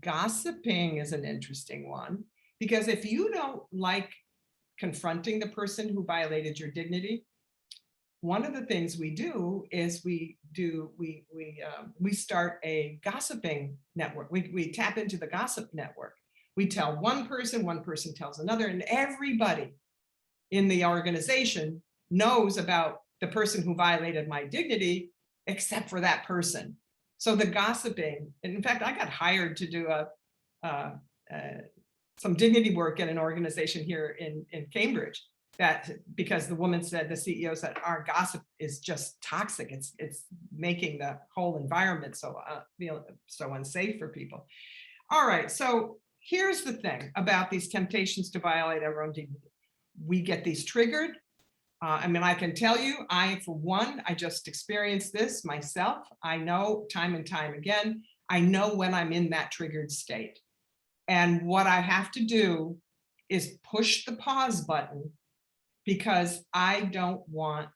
Speaker 3: Gossiping is an interesting one, because if you don't like confronting the person who violated your dignity, one of the things we do is we start a gossiping network. We tap into the gossip network. We tell one person tells another, and everybody in the organization knows about the person who violated my dignity, except for that person. So the gossiping, and in fact, I got hired to do some dignity work at an organization here in Cambridge, because the CEO said, our gossip is just toxic. It's making the whole environment so unsafe for people. All right, so here's the thing about these temptations to violate our own dignity. We get these triggered. I can tell you, for one, I just experienced this myself. I know time and time again, I know when I'm in that triggered state. And what I have to do is push the pause button, because I don't want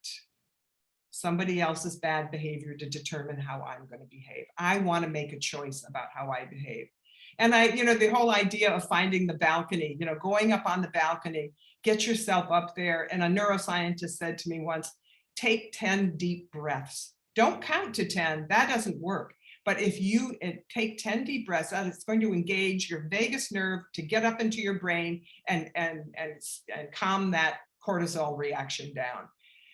Speaker 3: somebody else's bad behavior to determine how I'm going to behave. I want to make a choice about how I behave. And the whole idea of finding the balcony, going up on the balcony, get yourself up there. And a neuroscientist said to me once, take 10 deep breaths. Don't count to 10, that doesn't work. But if you take 10 deep breaths, it's going to engage your vagus nerve to get up into your brain and calm that cortisol reaction down.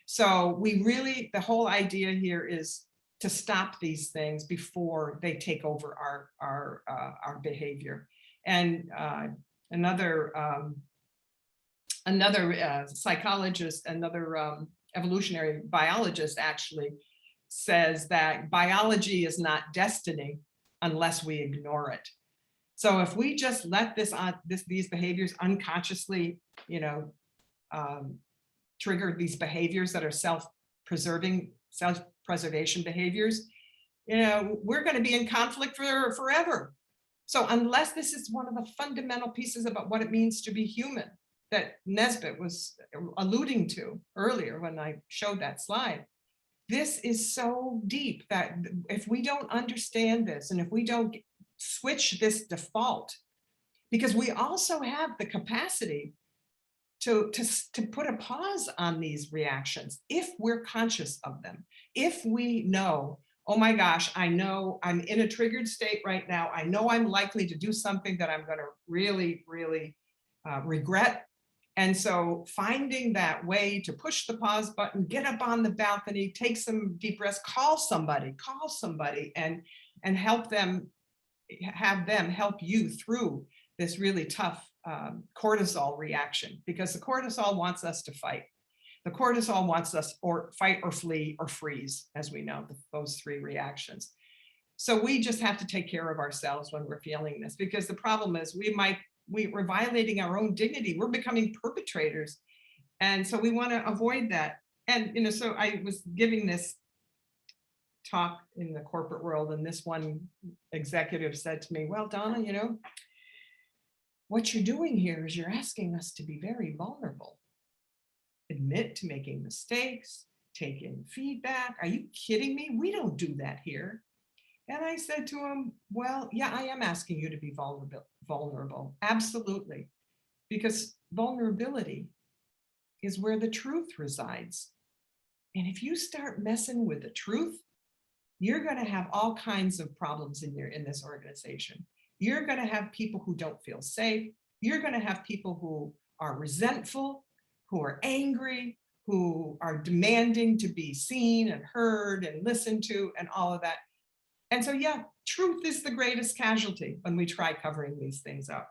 Speaker 3: So the whole idea here is to stop these things before they take over our behavior. And another psychologist, another evolutionary biologist actually says that biology is not destiny unless we ignore it. So if we just let these behaviors unconsciously, trigger these behaviors that are self-preservation behaviors, we're going to be in conflict forever. So unless this is one of the fundamental pieces about what it means to be human that Nesbitt was alluding to earlier when I showed that slide, this is so deep that if we don't understand this, and if we don't switch this default, because we also have the capacity to put a pause on these reactions if we're conscious of them. If we know, oh my gosh, I know I'm in a triggered state right now. I know I'm likely to do something that I'm going to really, really regret. And so finding that way to push the pause button, get up on the balcony, take some deep breaths, call somebody and help them, have them help you through this really tough cortisol reaction, because the cortisol wants us to fight. The cortisol wants us or fight or flee or freeze, as we know, those three reactions. So we just have to take care of ourselves when we're feeling this, because the problem is we're violating our own dignity. We're becoming perpetrators. And so we want to avoid that. And, you know, so I was giving this talk in the corporate world, and this one executive said to me, well, Donna, you know, what you're doing here is you're asking us to be very vulnerable. Admit to making mistakes, take in feedback. Are you kidding me? We don't do that here. And I said to him, well, yeah, I am asking you to be vulnerable. Absolutely. Because vulnerability is where the truth resides. And if you start messing with the truth, you're going to have all kinds of problems in this organization. You're going to have people who don't feel safe. You're going to have people who are resentful, who are angry, who are demanding to be seen and heard and listened to and all of that. And so, yeah, truth is the greatest casualty when we try covering these things up.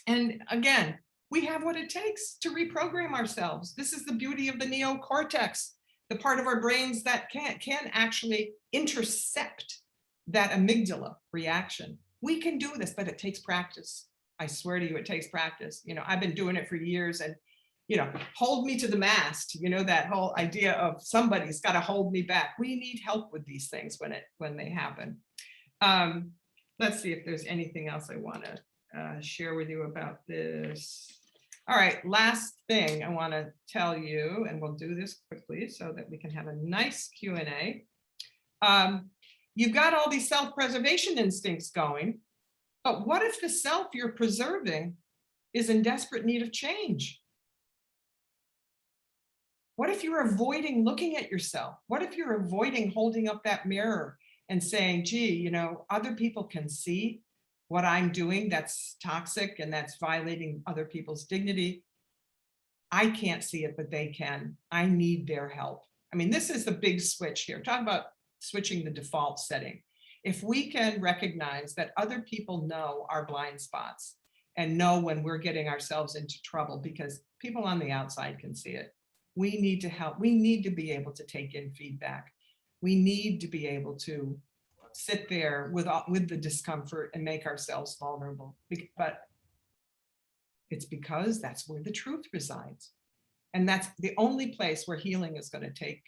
Speaker 3: And again, we have what it takes to reprogram ourselves. This is the beauty of the neocortex, the part of our brains that can actually intercept that amygdala reaction. We can do this, but it takes practice. I swear to you, it takes practice. You know, I've been doing it for years, and, you know, hold me to the mast, you know, that whole idea of somebody's got to hold me back. We need help with these things when they happen. Let's see if there's anything else I want to share with you about this. All right, last thing I want to tell you, and we'll do this quickly so that we can have a nice Q&A. You've got all these self-preservation instincts going, but what if the self you're preserving is in desperate need of change? What if you're avoiding looking at yourself? What if you're avoiding holding up that mirror and saying, gee, you know, other people can see what I'm doing that's toxic and that's violating other people's dignity. I can't see it, but they can. I need their help. I mean, this is the big switch here. Talk about switching the default setting. If we can recognize that other people know our blind spots and know when we're getting ourselves into trouble, because people on the outside can see it, we need to help. We need to be able to take in feedback. We need to be able to sit there with the discomfort and make ourselves vulnerable. But it's because that's where the truth resides. And that's the only place where healing is going to take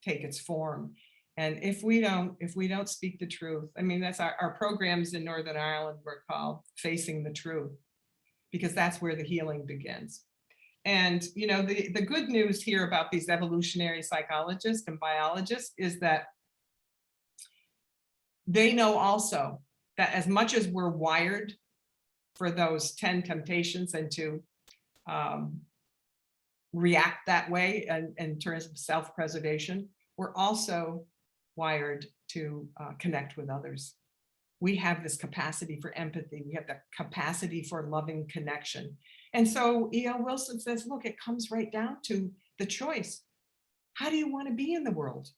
Speaker 3: its form. And if we don't speak the truth, I mean, that's our programs in Northern Ireland were called Facing the Truth, because that's where the healing begins. And, you know, the good news here about these evolutionary psychologists and biologists is that they know also that as much as we're wired for those 10 temptations and to react that way in terms of self-preservation, we're also wired to connect with others. We have this capacity for empathy. We have the capacity for loving connection. And so E.L. Wilson says, look, it comes right down to the choice. How do you want to be in the world?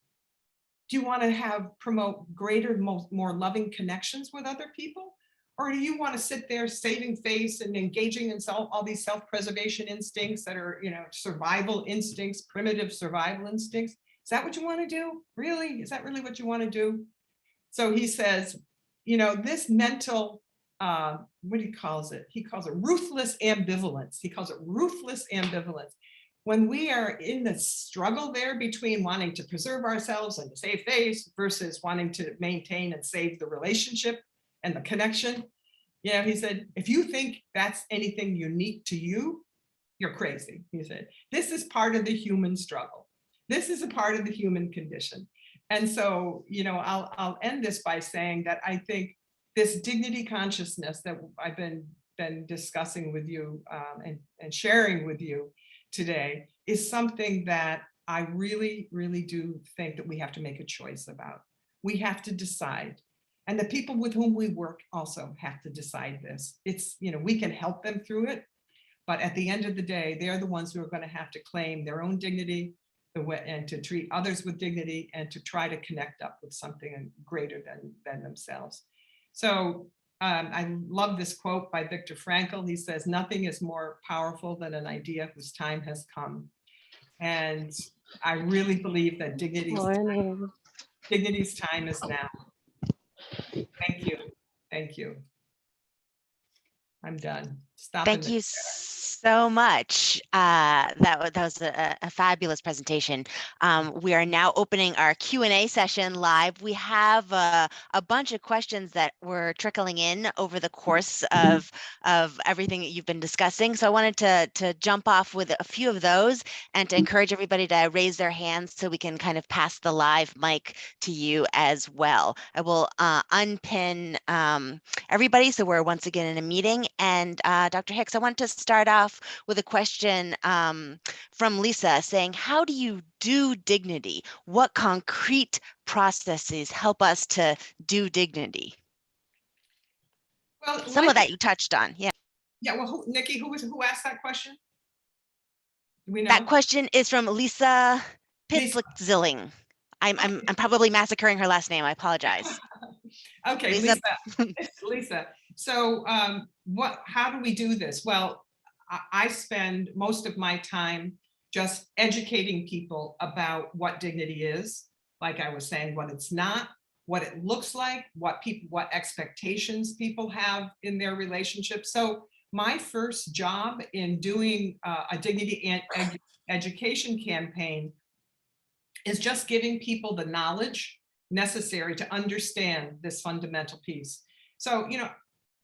Speaker 3: Do you want to promote greater, more loving connections with other people? Or do you want to sit there saving face and engaging in all these self-preservation instincts that are, you know, survival instincts, primitive survival instincts? Is that what you want to do? Really? Is that really what you want to do? So he says, you know, this mental, what he calls it? He calls it ruthless ambivalence. He calls it ruthless ambivalence. When we are in the struggle there between wanting to preserve ourselves and to save face versus wanting to maintain and save the relationship and the connection, you know, he said, if you think that's anything unique to you, you're crazy. He said, this is part of the human struggle. This is a part of the human condition. And so, you know, I'll end this by saying that I think this dignity consciousness that I've been discussing with you and sharing with you today is something that I really, really do think that we have to make a choice about. We have to decide. And the people with whom we work also have to decide this. It's, you know, we can help them through it, but at the end of the day, they're the ones who are going to have to claim their own dignity and to treat others with dignity and to try to connect up with something greater than themselves. So I love this quote by Viktor Frankl. He says, "Nothing is more powerful than an idea whose time has come." And I really believe that dignity's time is now. Thank you. Thank you. I'm done. Stop.
Speaker 4: Thank you so much. That was a fabulous presentation. We are now opening our Q&A session live. We have a bunch of questions that were trickling in over the course of everything that you've been discussing. So I wanted to jump off with a few of those and to encourage everybody to raise their hands so we can kind of pass the live mic to you as well. I will unpin everybody, so we're once again in a meeting. And Dr. Hicks, I want to start off with a question from Lisa saying, how do you do dignity? What concrete processes help us to do dignity?
Speaker 3: Well,
Speaker 4: some of that you touched on. Yeah.
Speaker 3: Yeah. Well, Nikki, who asked that question? Do we know?
Speaker 4: That question is from Lisa Pitflick-Zilling. I'm probably massacring her last name. I apologize.
Speaker 3: Okay, Lisa. So how do we do this? Well, I spend most of my time just educating people about what dignity is, like I was saying, what it's not, what it looks like, what expectations people have in their relationship. So my first job in doing a dignity and education campaign is just giving people the knowledge necessary to understand this fundamental piece. So,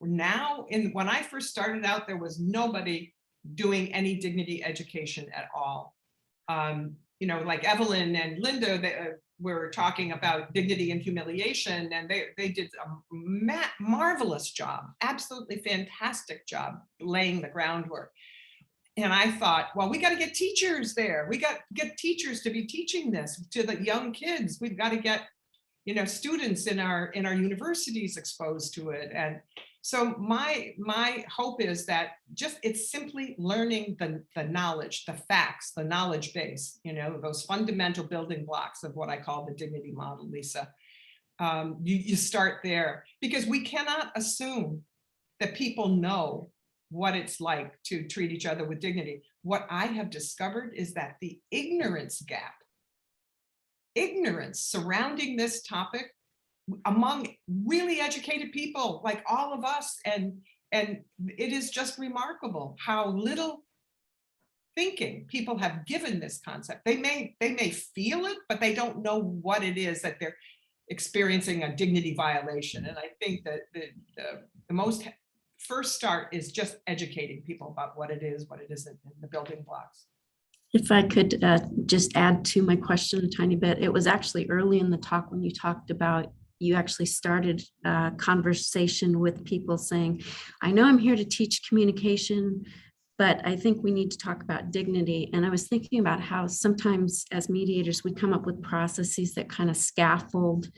Speaker 3: now when I first started out, there was nobody doing any dignity education at all. Like Evelyn and Linda, they were talking about dignity and humiliation, and they did a marvelous job, absolutely fantastic job laying the groundwork. And I thought, well, we got to get teachers there. We got to get teachers to be teaching this to the young kids. We've got to get, students in our universities exposed to it. And so my hope is that it's simply learning the knowledge, the facts, the knowledge base, those fundamental building blocks of what I call the dignity model, Lisa. You start there, because we cannot assume that people know what it's like to treat each other with dignity. What I have discovered is that the ignorance surrounding this topic among really educated people like all of us, and it is just remarkable how little thinking people have given this concept. They may feel it, but they don't know what it is that they're experiencing a dignity violation. And I think that the most first start is just educating people about what it is, what it isn't, and the building blocks.
Speaker 5: If I could just add to my question a tiny bit, it was actually early in the talk when you talked about, you actually started a conversation with people saying, I know I'm here to teach communication, but I think we need to talk about dignity. And I was thinking about how sometimes as mediators, we come up with processes that kind of scaffold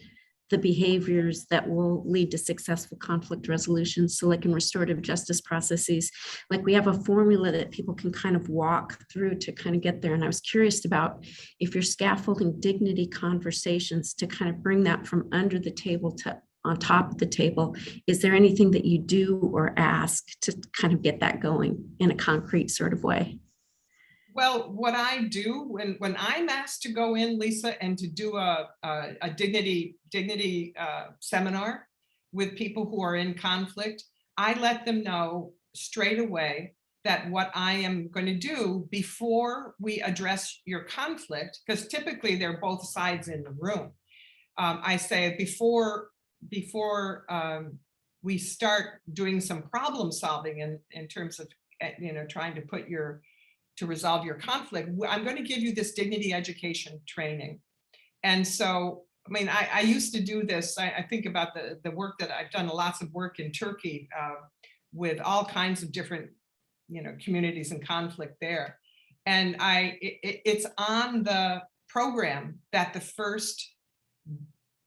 Speaker 5: the behaviors that will lead to successful conflict resolution. So like in restorative justice processes, like we have a formula that people can kind of walk through to kind of get there. And I was curious about if you're scaffolding dignity conversations to kind of bring that from under the table to on top of the table, is there anything that you do or ask to kind of get that going in a concrete sort of way?
Speaker 3: Well, what I do when I'm asked to go in, Lisa, and to do a dignity seminar with people who are in conflict, I let them know straight away that what I am going to do before we address your conflict, because typically they're both sides in the room. I say before we start doing some problem solving in terms of trying to resolve your conflict, I'm going to give you this dignity education training. And so, I mean, I used to do this. I think about the work that I've done, lots of work in Turkey with all kinds of different, communities in conflict there. And it's on the program that the first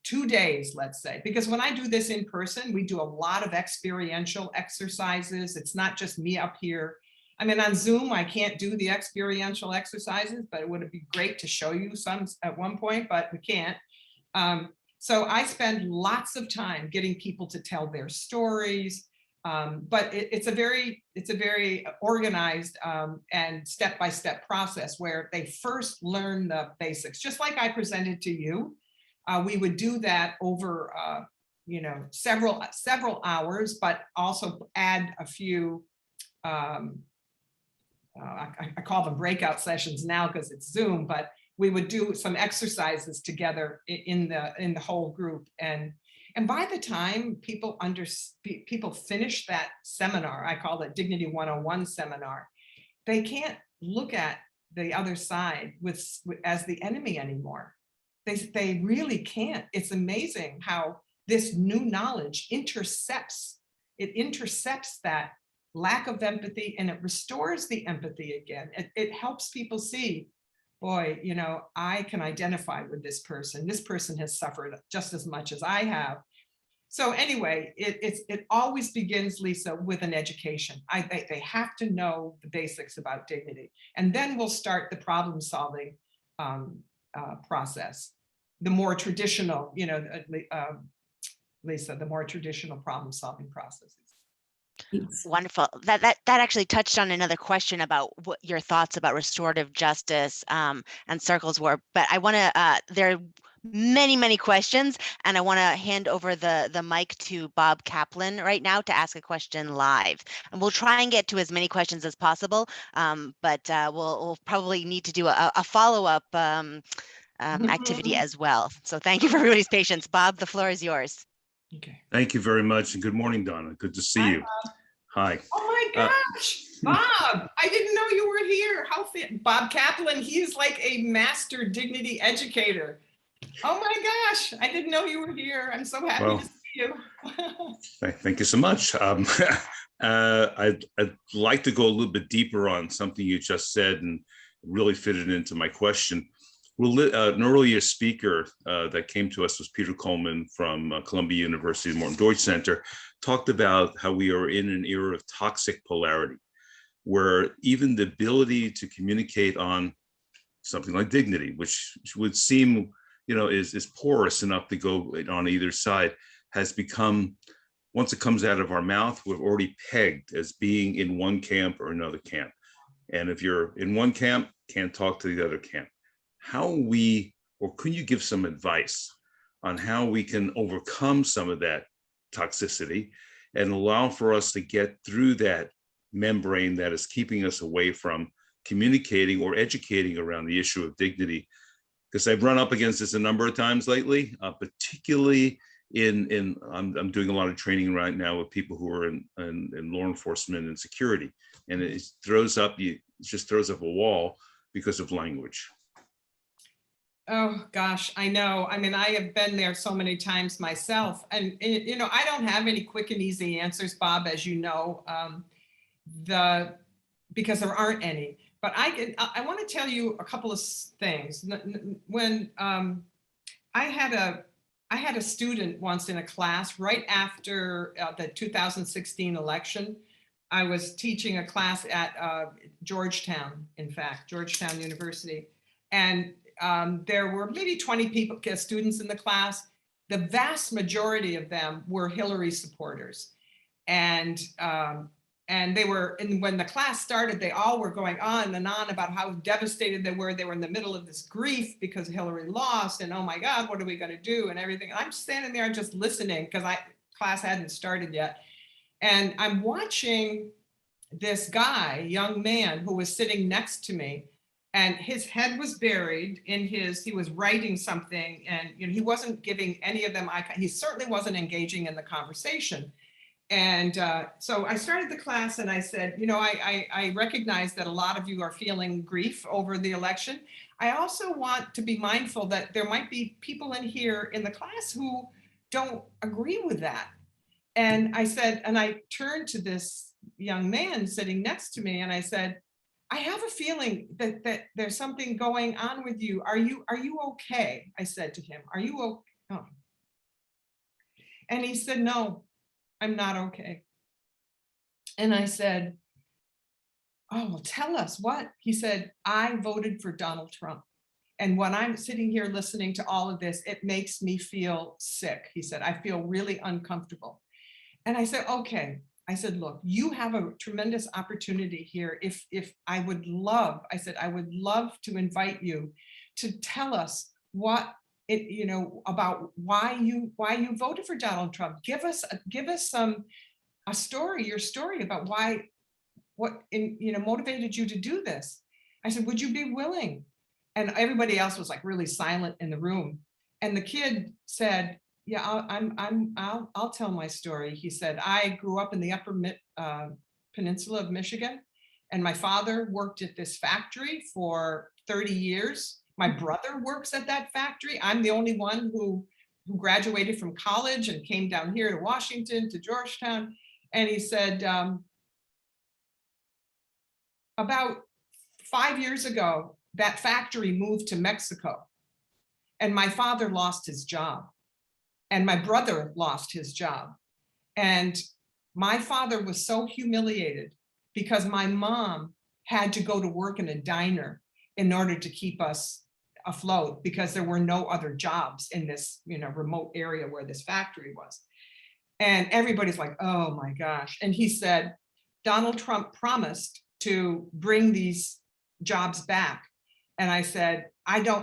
Speaker 3: 2 days, let's say, because when I do this in person, we do a lot of experiential exercises. It's not just me up here. I mean, on Zoom, I can't do the experiential exercises, but it would be great to show you some at one point, but we can't. So I spend lots of time getting people to tell their stories, but it's a very organized and step-by-step process where they first learn the basics, just like I presented to you. We would do that over several hours, but also add a few. I call them breakout sessions now because it's Zoom, but we would do some exercises together in the whole group, and by the time people finish that seminar, I call it Dignity 101 seminar, they can't look at the other side as the enemy anymore. They really can't. It's amazing how this new knowledge intercepts that lack of empathy, and it restores the empathy again. It helps people see, boy, I can identify with this person. This person has suffered just as much as I have. So anyway, it always begins, Lisa, with an education. They have to know the basics about dignity, and then we'll start the problem solving process. The more traditional, Lisa, the more traditional problem solving processes.
Speaker 4: Wonderful. That actually touched on another question about what your thoughts about restorative justice and circles were. But I want to, there are many questions, and I want to hand over the mic to Bob Kaplan right now to ask a question live. And we'll try and get to as many questions as possible, but we'll probably need to do a follow-up activity as well. So thank you for everybody's patience. Bob, the floor is yours.
Speaker 3: Okay.
Speaker 6: Thank you very much, and good morning, Donna. Good to see you. Hi.
Speaker 3: Oh my gosh, Bob, I didn't know you were here. How fit. Bob Kaplan, he's like a master dignity educator. Oh my gosh, I didn't know you were here. I'm so happy to see you.
Speaker 6: Thank you so much. I'd like to go a little bit deeper on something you just said and really fit it into my question. Well, an earlier speaker that came to us was Peter Coleman from Columbia University Morton Deutsch Center, talked about how we are in an era of toxic polarity, where even the ability to communicate on something like dignity, which would seem, is porous enough to go on either side, has become, once it comes out of our mouth, we're already pegged as being in one camp or another camp. And if you're in one camp, can't talk to the other camp. Can you give some advice on how we can overcome some of that toxicity and allow for us to get through that membrane that is keeping us away from communicating or educating around the issue of dignity? Because I've run up against this a number of times lately, particularly I'm doing a lot of training right now with people who are in law enforcement and security, and it just throws up a wall because of language.
Speaker 3: Oh gosh, I know. I mean, I have been there so many times myself, and I don't have any quick and easy answers, Bob, as you know, because there aren't any. But I want to tell you a couple of things. When I had a student once in a class right after the 2016 election. I was teaching a class at Georgetown University, and there were maybe 20 students in the class. The vast majority of them were Hillary supporters. And they were, and when the class started, they all were going on and on about how devastated they were. They were in the middle of this grief because Hillary lost, and oh my God, what are we going to do? And everything. And I'm standing there just listening because class hadn't started yet. And I'm watching this guy, young man, who was sitting next to me, and his head was buried in he was writing something, and he wasn't giving any of them he certainly wasn't engaging in the conversation. And so I started the class and I said, I recognize that a lot of you are feeling grief over the election. I also want to be mindful that there might be people in here in the class who don't agree with that. And I said, and I turned to this young man sitting next to me and I said, I have a feeling that there's something going on with you. Are you okay? I said to him, are you okay? Oh. And he said, no, I'm not okay. And I said, oh, well, tell us what. He said, I voted for Donald Trump. And when I'm sitting here listening to all of this, it makes me feel sick. He said, I feel really uncomfortable. And I said, okay. I said, look, you have a tremendous opportunity here. If I would love, I said, I would love to invite you to tell us what it, you know, about why you voted for Donald Trump. Give us a story, your story about what motivated you to do this. I said, would you be willing? And everybody else was like really silent in the room. And the kid said, yeah, I'll tell my story. He said, I grew up in the upper peninsula of Michigan, and my father worked at this factory for 30 years. My brother works at that factory. I'm the only one who graduated from college and came down here to Washington, to Georgetown. And he said, about 5 years ago, that factory moved to Mexico, and my father lost his job. And my brother lost his job. And my father was so humiliated because my mom had to go to work in a diner in order to keep us afloat, because there were no other jobs in this, remote area where this factory was. And everybody's like, oh my gosh. And he said, Donald Trump promised to bring these jobs back. And I said,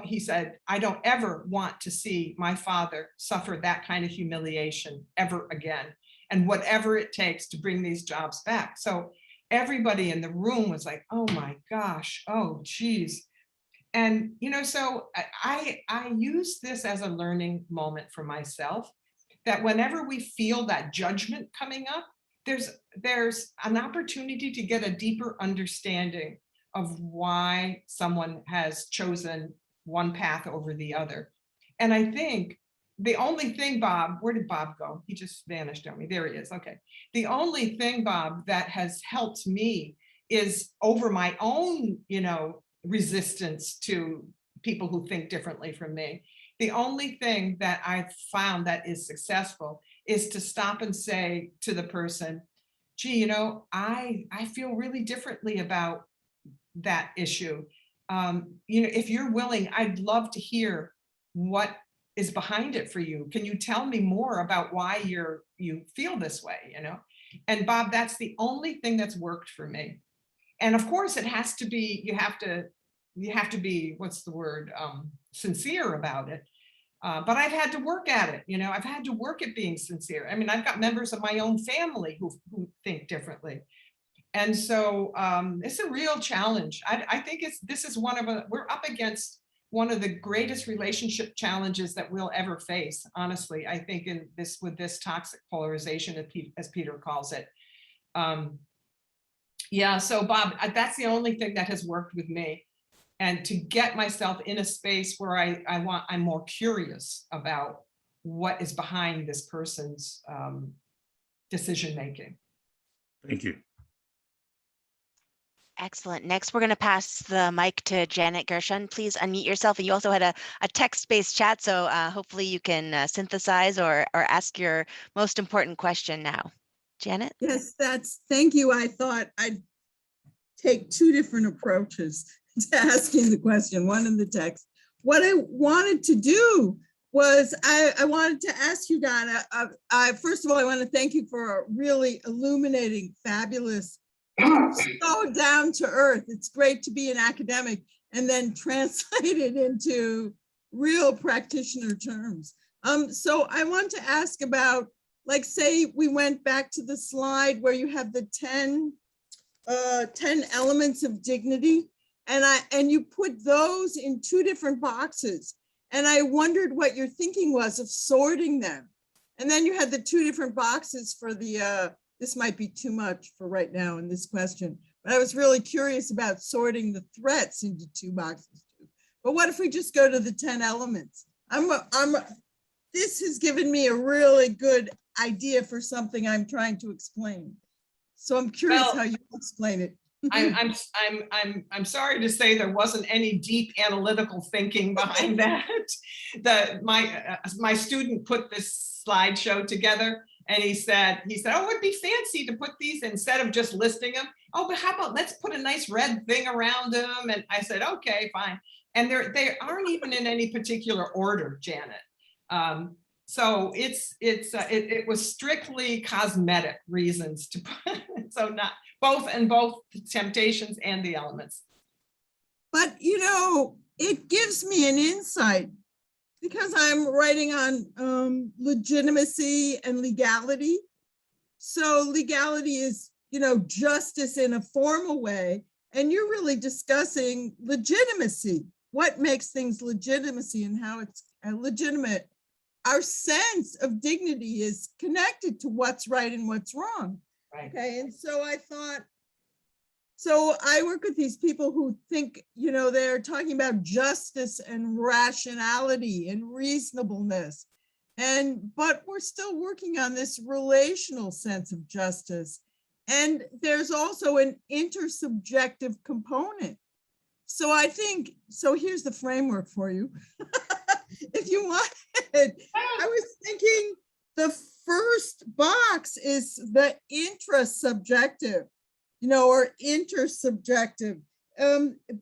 Speaker 3: he said, I don't ever want to see my father suffer that kind of humiliation ever again. And whatever it takes to bring these jobs back. So everybody in the room was like, oh my gosh, oh geez. And, so I use this as a learning moment for myself, that whenever we feel that judgment coming up, there's an opportunity to get a deeper understanding of why someone has chosen one path over the other. And I think the only thing, Bob, where did Bob go? He just vanished on me. There he is. Okay. The only thing, Bob, that has helped me is over my own, resistance to people who think differently from me. The only thing that I've found that is successful is to stop and say to the person, gee, I feel really differently about that issue. If you're willing, I'd love to hear what is behind it for you. Can you tell me more about why you feel this way, And Bob, that's the only thing that's worked for me. And of course it has to be, you have to be, what's the word, sincere about it. But I've had to work at it, I've had to work at being sincere. I mean, I've got members of my own family who think differently. And so it's a real challenge. I think we're up against one of the greatest relationship challenges that we'll ever face, honestly. I think with this toxic polarization, as Peter calls it. Yeah, so Bob, that's the only thing that has worked with me. And to get myself in a space where I'm more curious about what is behind this person's decision-making.
Speaker 6: Thank you.
Speaker 4: Excellent. Next, we're going to pass the mic to Janet Gershon. Please unmute yourself. And you also had a text-based chat, so hopefully you can synthesize or ask your most important question now. Janet?
Speaker 7: Yes, thank you. I thought I'd take two different approaches to asking the question, one in the text. What I wanted to do was I wanted to ask you, Donna, first of all, I want to thank you for a really illuminating, fabulous, so down to earth. It's great to be an academic and then translate it into real practitioner terms. So I want to ask about, like, say we went back to the slide where you have the 10 elements of dignity, and you put those in two different boxes. And I wondered what your thinking was of sorting them. And then you had the two different boxes for the, this might be too much for right now in this question, but I was really curious about sorting the threats into two boxes too. But what if we just go to the 10 elements? This has given me a really good idea for something I'm trying to explain. So I'm curious how you explain it.
Speaker 3: I'm sorry to say there wasn't any deep analytical thinking behind that. My student put this slideshow together, and he said, oh, it'd be fancy to put these instead of just listing them. Oh, but how about let's put a nice red thing around them? And I said, okay, fine. And they aren't even in any particular order, Janet. So it was strictly cosmetic reasons to put, so not both the temptations and the elements.
Speaker 7: But it gives me an insight because I'm writing on legitimacy and legality. So legality is, justice in a formal way. And you're really discussing legitimacy. What makes things legitimacy and how it's legitimate? Our sense of dignity is connected to what's right and what's wrong.
Speaker 3: Right.
Speaker 7: Okay. And so I thought, so I work with these people who think, they're talking about justice and rationality and reasonableness. But we're still working on this relational sense of justice. And there's also an intersubjective component. So I think, here's the framework for you. If you want it, I was thinking the first box is the intrasubjective, or intersubjective,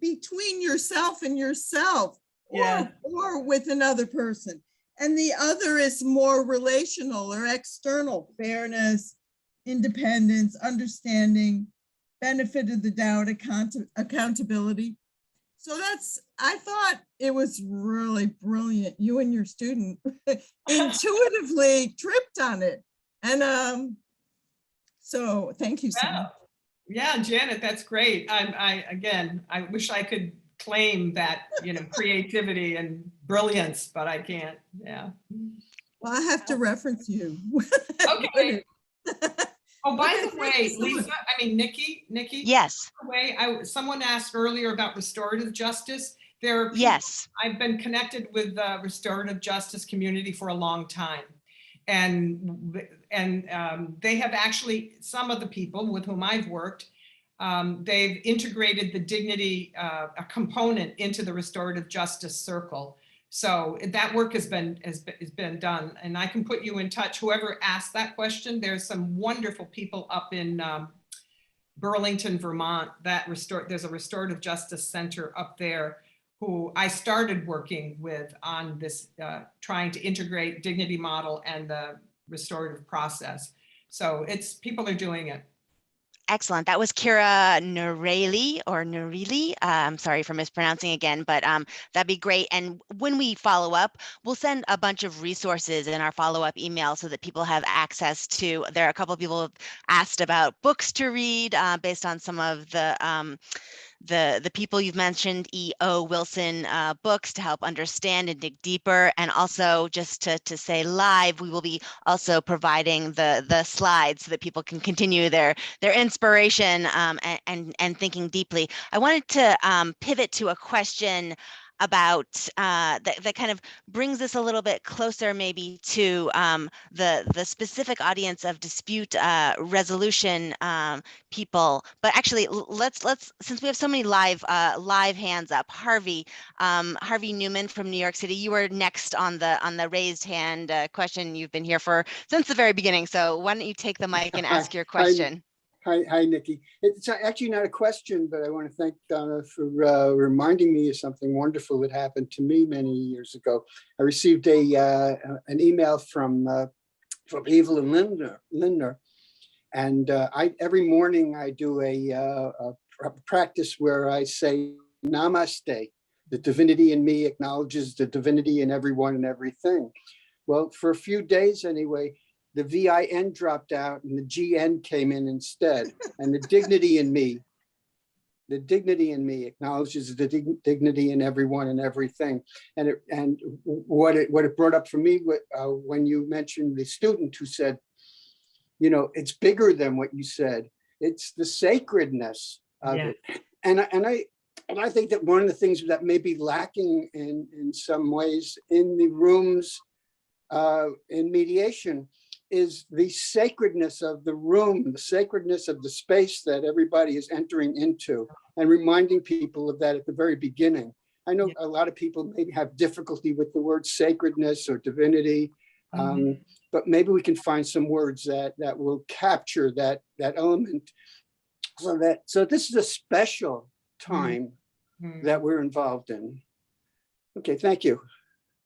Speaker 7: between yourself and yourself, or with another person. And the other is more relational or external: fairness, independence, understanding, benefit of the doubt, accountability. So I thought it was really brilliant. You and your student intuitively tripped on it. And so thank you so much.
Speaker 3: Yeah, Janet, that's great. I wish I could claim that, creativity and brilliance, but I can't. Yeah.
Speaker 7: Well, I have to reference you.
Speaker 3: Okay. Oh, by
Speaker 7: Okay,
Speaker 3: the way, Lisa, Nikki.
Speaker 4: Yes.
Speaker 3: By the way, someone asked earlier about restorative justice. There are people,
Speaker 4: Yes.
Speaker 3: I've been connected with the restorative justice community for a long time. And they have actually, some of the people with whom I've worked, they've integrated the dignity a component into the restorative justice circle. So that work has been done, and I can put you in touch. Whoever asked that question, there's some wonderful people up in Burlington, Vermont. There's a restorative justice center up there who I started working with on this, trying to integrate dignity model and the restorative process. So people are doing it.
Speaker 4: Excellent. That was Kira Nureli. I'm sorry for mispronouncing again, but that'd be great. And when we follow up, we'll send a bunch of resources in our follow-up email so that people have access to. There are a couple of people who have asked about books to read based on some of the people you've mentioned, E.O. Wilson books to help understand and dig deeper. And also just to say live, we will be also providing the slides so that people can continue their inspiration and thinking deeply. I wanted to pivot to a question about that kind of brings us a little bit closer maybe to the specific audience of dispute resolution people. But actually, let's since we have so many live hands up, Harvey Newman from New York City, you were next on the raised hand question. You've been here since the very beginning, so why don't you take the mic and ask your question?
Speaker 8: Hi, Nikki. It's actually not a question, but I want to thank Donna for reminding me of something wonderful that happened to me many years ago. I received an email from Evelyn Lindner, and every morning I do a practice where I say Namaste. The divinity in me acknowledges the divinity in everyone and everything. Well, for a few days anyway, the VIN dropped out and the GN came in instead. And the dignity in me acknowledges the dignity in everyone and everything. And what it brought up for me when you mentioned the student who said, it's bigger than what you said. It's the sacredness of it. And I think that one of the things that may be lacking in some ways in the rooms in mediation is the sacredness of the room, the sacredness of the space that everybody is entering into, and reminding people of that at the very beginning. I know a lot of people maybe have difficulty with the word sacredness or divinity, but maybe we can find some words that will capture that element. So this is a special time that we're involved in. Okay, thank you.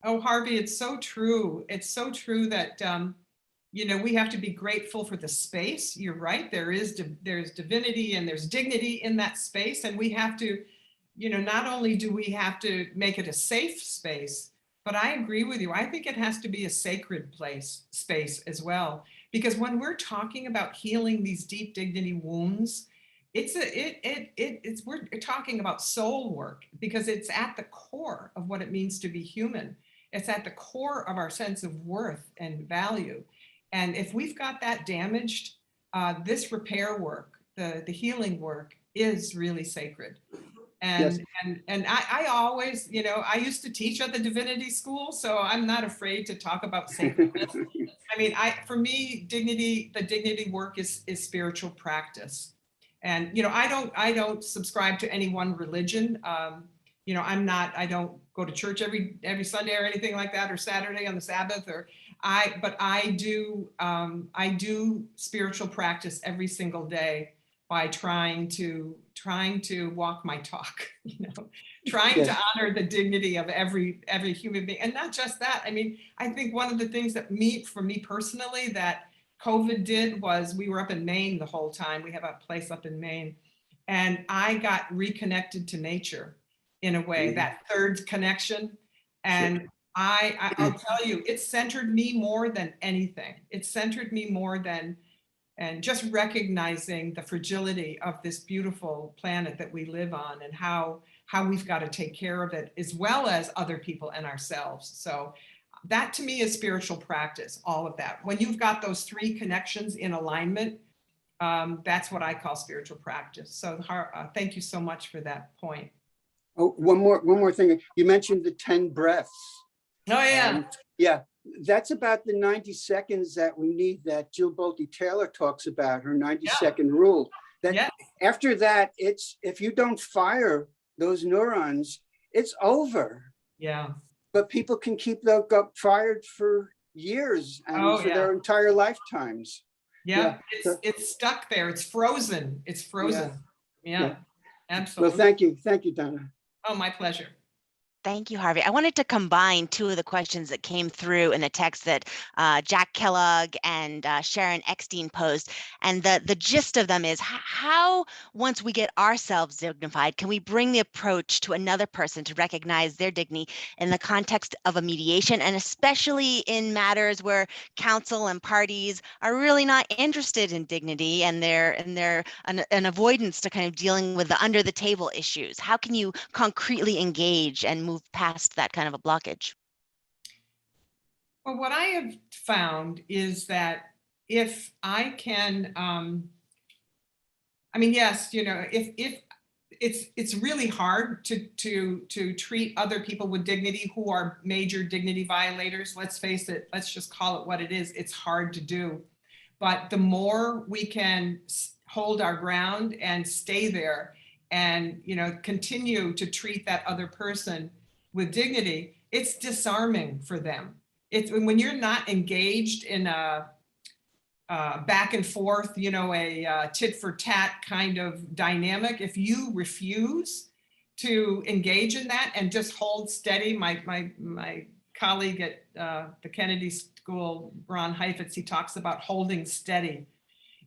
Speaker 3: Oh, Harvey, it's so true. It's so true that, you know, we have to be grateful for the space. You're right. There's divinity and there's dignity in that space. And we have to, you know, not only do we have to make it a safe space, but I agree with you. I think it has to be a sacred space as well. Because when we're talking about healing these deep dignity wounds, we're talking about soul work, because it's at the core of what it means to be human. It's at the core of our sense of worth and value. And if we've got that damaged, this repair work, the healing work is really sacred. And,
Speaker 8: Yes.
Speaker 3: and I always, you know, I used to teach at the divinity school, so I'm not afraid to talk about sacredness. I mean, for me, the dignity work is spiritual practice. And, you know, I don't subscribe to any one religion. You know, I don't go to church every Sunday or anything like that, or Saturday on the Sabbath, but I do spiritual practice every single day by trying to walk my talk, you know, trying to honor the dignity of every human being. And not just that. I mean, I think one of the things that for me personally, that COVID did was, we were up in Maine the whole time. We have a place up in Maine, and I got reconnected to nature in a way, that third connection. And I'll tell you, it centered me more than anything. It centered me more than, and just recognizing the fragility of this beautiful planet that we live on, and how we've got to take care of it, as well as other people and ourselves. So that to me is spiritual practice, all of that. When you've got those three connections in alignment, that's what I call spiritual practice. So thank you so much for that point.
Speaker 8: Oh, one more thing. You mentioned the 10 breaths.
Speaker 3: Oh yeah.
Speaker 8: Yeah, that's about the 90 seconds that we need, that Jill Bolte Taylor talks about, her 90-second rule. That after that, it's, if you don't fire those neurons, it's over.
Speaker 3: Yeah.
Speaker 8: But people can keep them fired for years and for their entire lifetimes.
Speaker 3: Yeah, it's stuck there. It's frozen. It's frozen. Yeah, absolutely.
Speaker 8: Well, thank you, Donna.
Speaker 3: Oh, my pleasure.
Speaker 4: Thank you, Harvey. I wanted to combine two of the questions that came through in the text that Jack Kellogg and Sharon Eckstein posed. And the gist of them is, how, once we get ourselves dignified, can we bring the approach to another person to recognize their dignity in the context of a mediation, and especially in matters where counsel and parties are really not interested in dignity, and they're an avoidance to kind of dealing with the under the table issues? How can you concretely engage and move past that kind of a blockage?
Speaker 3: Well, what I have found is that if I can, I mean, yes, you know, if it's really hard to treat other people with dignity who are major dignity violators. Let's face it, let's just call it what it is. It's hard to do. But the more we can hold our ground and stay there, and, you know, continue to treat that other person with dignity, it's disarming for them. It's when you're not engaged in a back and forth, you know, a tit for tat kind of dynamic. If you refuse to engage in that and just hold steady, my colleague at the Kennedy School, Ron Heifetz, he talks about holding steady.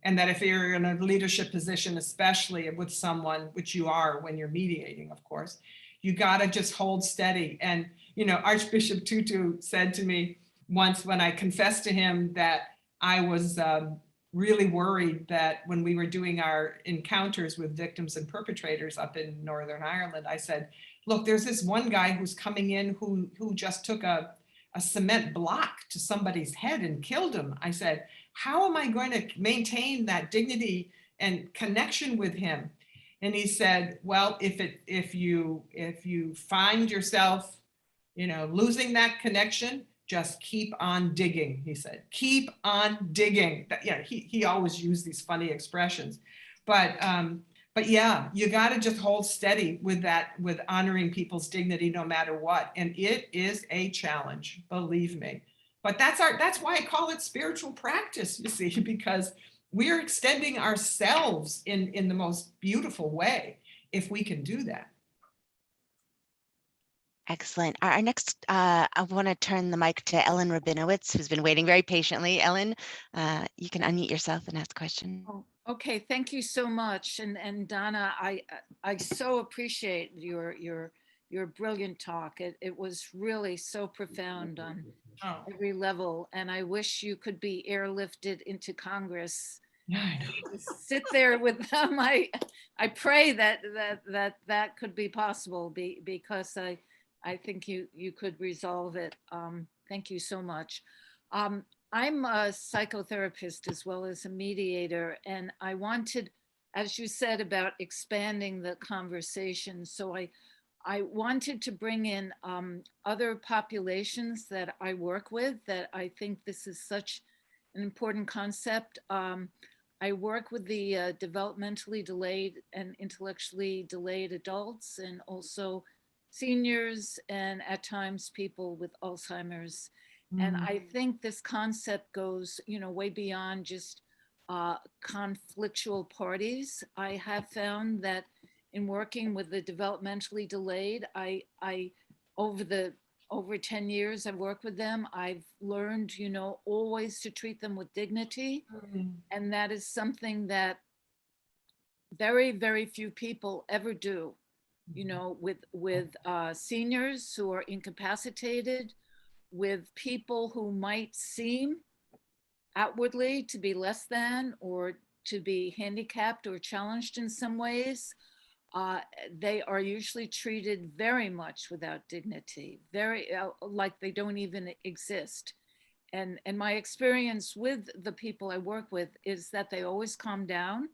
Speaker 3: And that if you're in a leadership position, especially with someone, which you are when you're mediating, of course, you got to just hold steady. And, you know, Archbishop Tutu said to me once, when I confessed to him that I was really worried that when we were doing our encounters with victims and perpetrators up in Northern Ireland, I said, look, there's this one guy who's coming in who just took a cement block to somebody's head and killed him. I said, how am I going to maintain that dignity and connection with him? And he said, well, if you find yourself, you know, losing that connection, just keep on digging. He said, keep on digging. Yeah, he always used these funny expressions, but yeah, you got to just hold steady with that, with honoring people's dignity no matter what. And it is a challenge, believe me. But that's why I call it spiritual practice, you see, because we're extending ourselves in the most beautiful way if we can do that.
Speaker 4: Excellent. Our next, I want to turn the mic to Ellen Rabinowitz, who's been waiting very patiently. Ellen, you can unmute yourself and ask a question.
Speaker 9: Oh, okay, thank you so much. And Donna, I so appreciate your brilliant talk. It was really so profound on
Speaker 3: Oh,
Speaker 9: every level. And I wish you could be airlifted into Congress.
Speaker 3: yeah, I know.
Speaker 9: Sit there with them. I pray that could be possible because I think you could resolve it. Thank you so much. I'm a psychotherapist as well as a mediator, and I wanted, as you said, about expanding the conversation. So I wanted to bring in other populations that I work with, that I think this is such an important concept. I work with the developmentally delayed and intellectually delayed adults, and also seniors, and at times people with Alzheimer's. And I think this concept goes, way beyond just conflictual parties. I have found that in working with the developmentally delayed, I over 10 years I've worked with them, I've learned, always to treat them with dignity. And that is something that very, very few people ever do, with seniors who are incapacitated, with people who might seem outwardly to be less than or to be handicapped or challenged in some ways. They are usually treated very much without dignity, very like they don't even exist. And my experience with the people I work with is that they always calm down.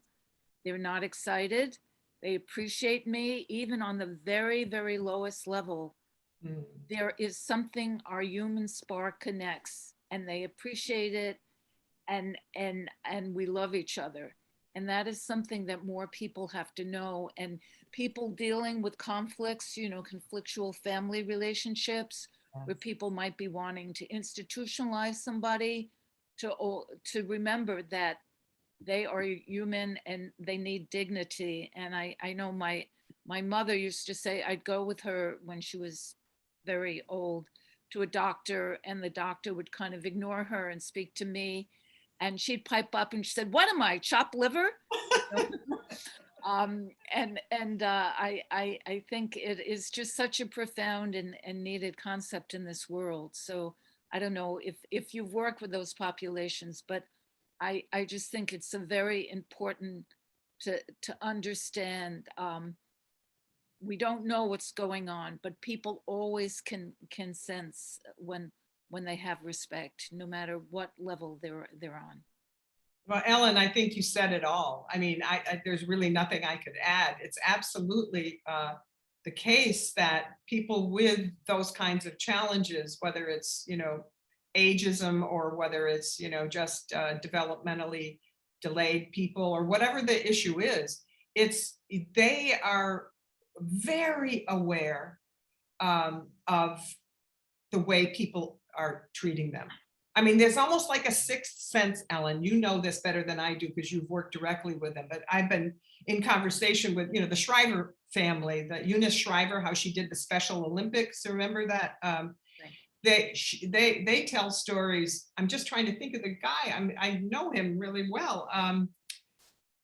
Speaker 9: They're not excited. They appreciate me, even on the very, very lowest level. There is something, our human spark connects, and they appreciate it, and we love each other. And that is something that more people have to know. And people dealing with conflicts, conflictual family relationships, where people might be wanting to institutionalize somebody, to remember that they are human and they need dignity. And I know my mother used to say, I'd go with her when she was very old to a doctor, and the doctor would kind of ignore her and speak to me, and she'd pipe up and she said, "What am I, chopped liver?" I think it is just such a profound and needed concept in this world. So I don't know if you've worked with those populations, but I just think it's a very important to understand. We don't know what's going on, but people always can sense when they have respect, no matter what level they're on.
Speaker 3: Well, Ellen, I think you said it all. I mean, there's really nothing I could add. It's absolutely the case that people with those kinds of challenges, whether it's, ageism, or whether it's, just developmentally delayed people, or whatever the issue is, they are very aware of the way people are treating them. I mean, there's almost like a sixth sense, Ellen. You know this better than I do because you've worked directly with them. But I've been in conversation with, the Shriver family, the Eunice Shriver, how she did the Special Olympics. Remember that? They tell stories. I'm just trying to think of the guy. I know him really well.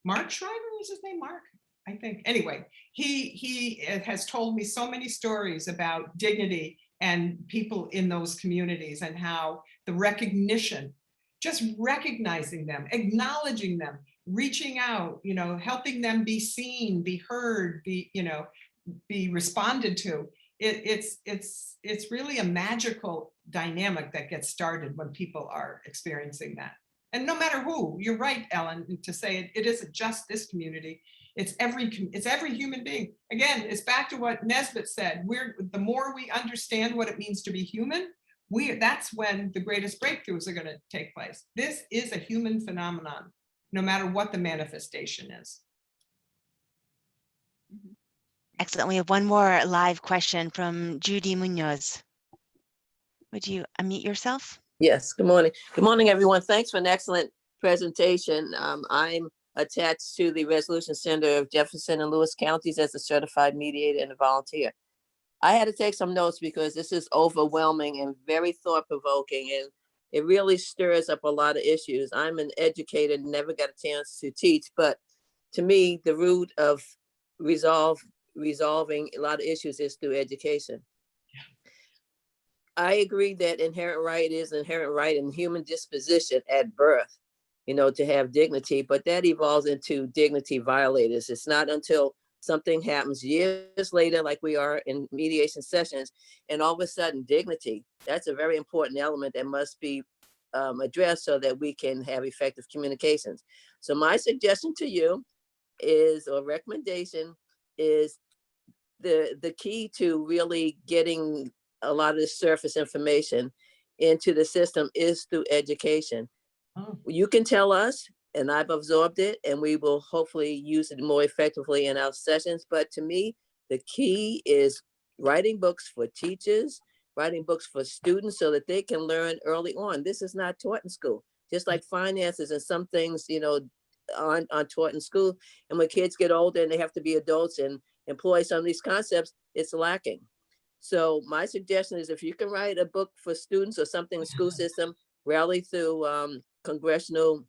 Speaker 3: Mark Shriver, is his name Mark? I think. Anyway, he has told me so many stories about dignity and people in those communities, and how the recognition, just recognizing them, acknowledging them, reaching out, helping them be seen, be heard, be responded to. It's really a magical dynamic that gets started when people are experiencing that. And no matter who, you're right, Ellen, to say it isn't just this community. It's every human being. Again, it's back to what Nesbitt said. The more we understand what it means to be human, that's when the greatest breakthroughs are going to take place. This is a human phenomenon, no matter what the manifestation is.
Speaker 4: Excellent. We have one more live question from Judy Munoz. Would you unmute yourself?
Speaker 10: Yes, good morning. Good morning, everyone. Thanks for an excellent presentation. I'm attached to the Resolution Center of Jefferson and Lewis counties as a certified mediator and a volunteer. I had to take some notes because this is overwhelming and very thought-provoking, and it really stirs up a lot of issues. I'm an educator, never got a chance to teach, but to me, the root of resolving a lot of issues is through education. I agree that inherent right is inherent right in human disposition at birth, to have dignity, but that evolves into dignity violators. It's not until something happens years later, like we are in mediation sessions, and all of a sudden dignity, that's a very important element that must be addressed so that we can have effective communications. So my suggestion to you is, or recommendation is, the key to really getting a lot of the surface information into the system is through education.
Speaker 3: Oh.
Speaker 10: You can tell us, and I've absorbed it, and we will hopefully use it more effectively in our sessions. But to me, the key is writing books for teachers, writing books for students so that they can learn early on. This is not taught in school, just like finances and some things, aren't taught in school. And when kids get older and they have to be adults and employ some of these concepts, it's lacking. So my suggestion is, if you can write a book for students or something in the school system, rally through congressional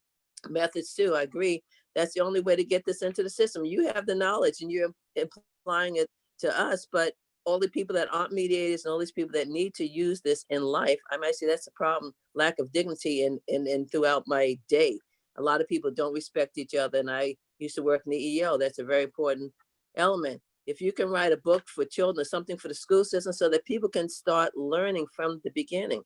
Speaker 10: methods too. I agree. That's the only way to get this into the system. You have the knowledge and you're applying it to us, but all the people that aren't mediators and all these people that need to use this in life, I might say that's a problem, lack of dignity and throughout my day. A lot of people don't respect each other. And I used to work in the EEO. That's a very important element. If you can write a book for children or something for the school system so that people can start learning from the beginning.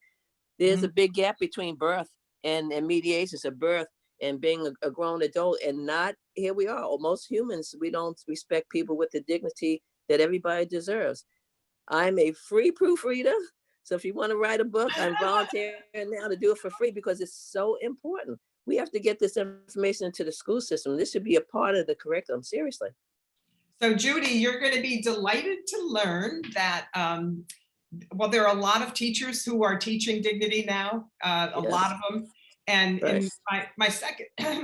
Speaker 10: There's a big gap between birth and mediation, so birth and being a grown adult, and not, here we are, most humans, we don't respect people with the dignity that everybody deserves. I'm a free proofreader. So if you want to write a book, I'm volunteering now to do it for free because it's so important. We have to get this information into the school system. This should be a part of the curriculum, seriously.
Speaker 3: So Judy, you're going to be delighted to learn that, well, there are a lot of teachers who are teaching dignity now, a lot of them. And in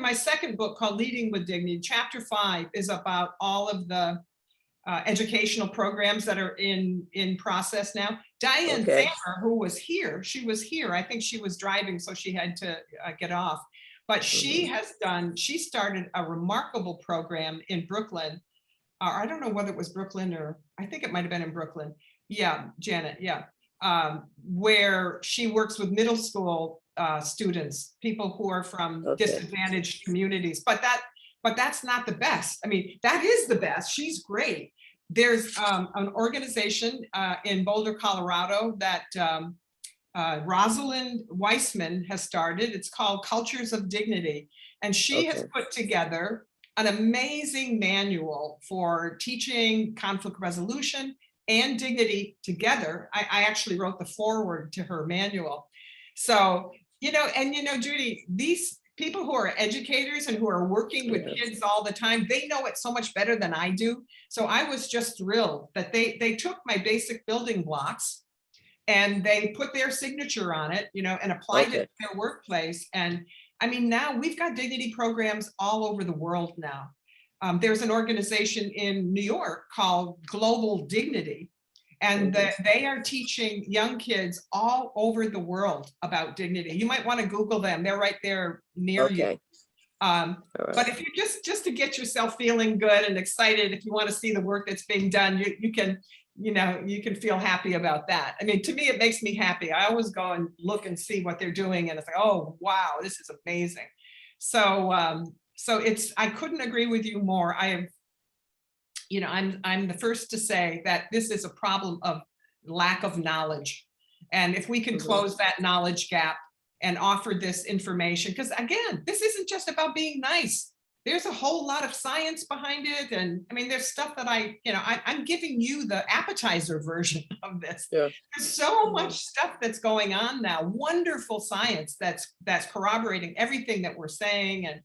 Speaker 3: my second book called Leading with Dignity, chapter 5 is about all of the educational programs that are in process now. Diane Thamer, who was here, I think she was driving, so she had to get off. But she started a remarkable program in Brooklyn. I don't know whether it was Brooklyn or I think it might have been in Brooklyn. Yeah, Janet, yeah. Where she works with middle school students, people who are from disadvantaged communities. But that's not the best. I mean, that is the best. She's great. There's an organization in Boulder, Colorado that Rosalind Weissman has started. It's called Cultures of Dignity. And she has put together an amazing manual for teaching conflict resolution and dignity together. I actually wrote the foreword to her manual. So, Judy, these people who are educators and who are working with kids all the time, they know it so much better than I do. So I was just thrilled that they took my basic building blocks and they put their signature on it, and applied it to their workplace. And I mean, now we've got dignity programs all over the world now. There's an organization in New York called Global Dignity, and they are teaching young kids all over the world about dignity. You might want to Google them. They're right there near you. But if you just to get yourself feeling good and excited, if you want to see the work that's being done, you can feel happy about that. I mean, to me, it makes me happy. I always go and look and see what they're doing, and it's like, oh, wow, this is amazing. So, I couldn't agree with you more. I'm the first to say that this is a problem of lack of knowledge. And if we can close that knowledge gap and offer this information, because again, this isn't just about being nice. There's a whole lot of science behind it. And I mean, there's stuff that I'm giving you the appetizer version of this. There's so much stuff that's going on now, wonderful science that's corroborating everything that we're saying. And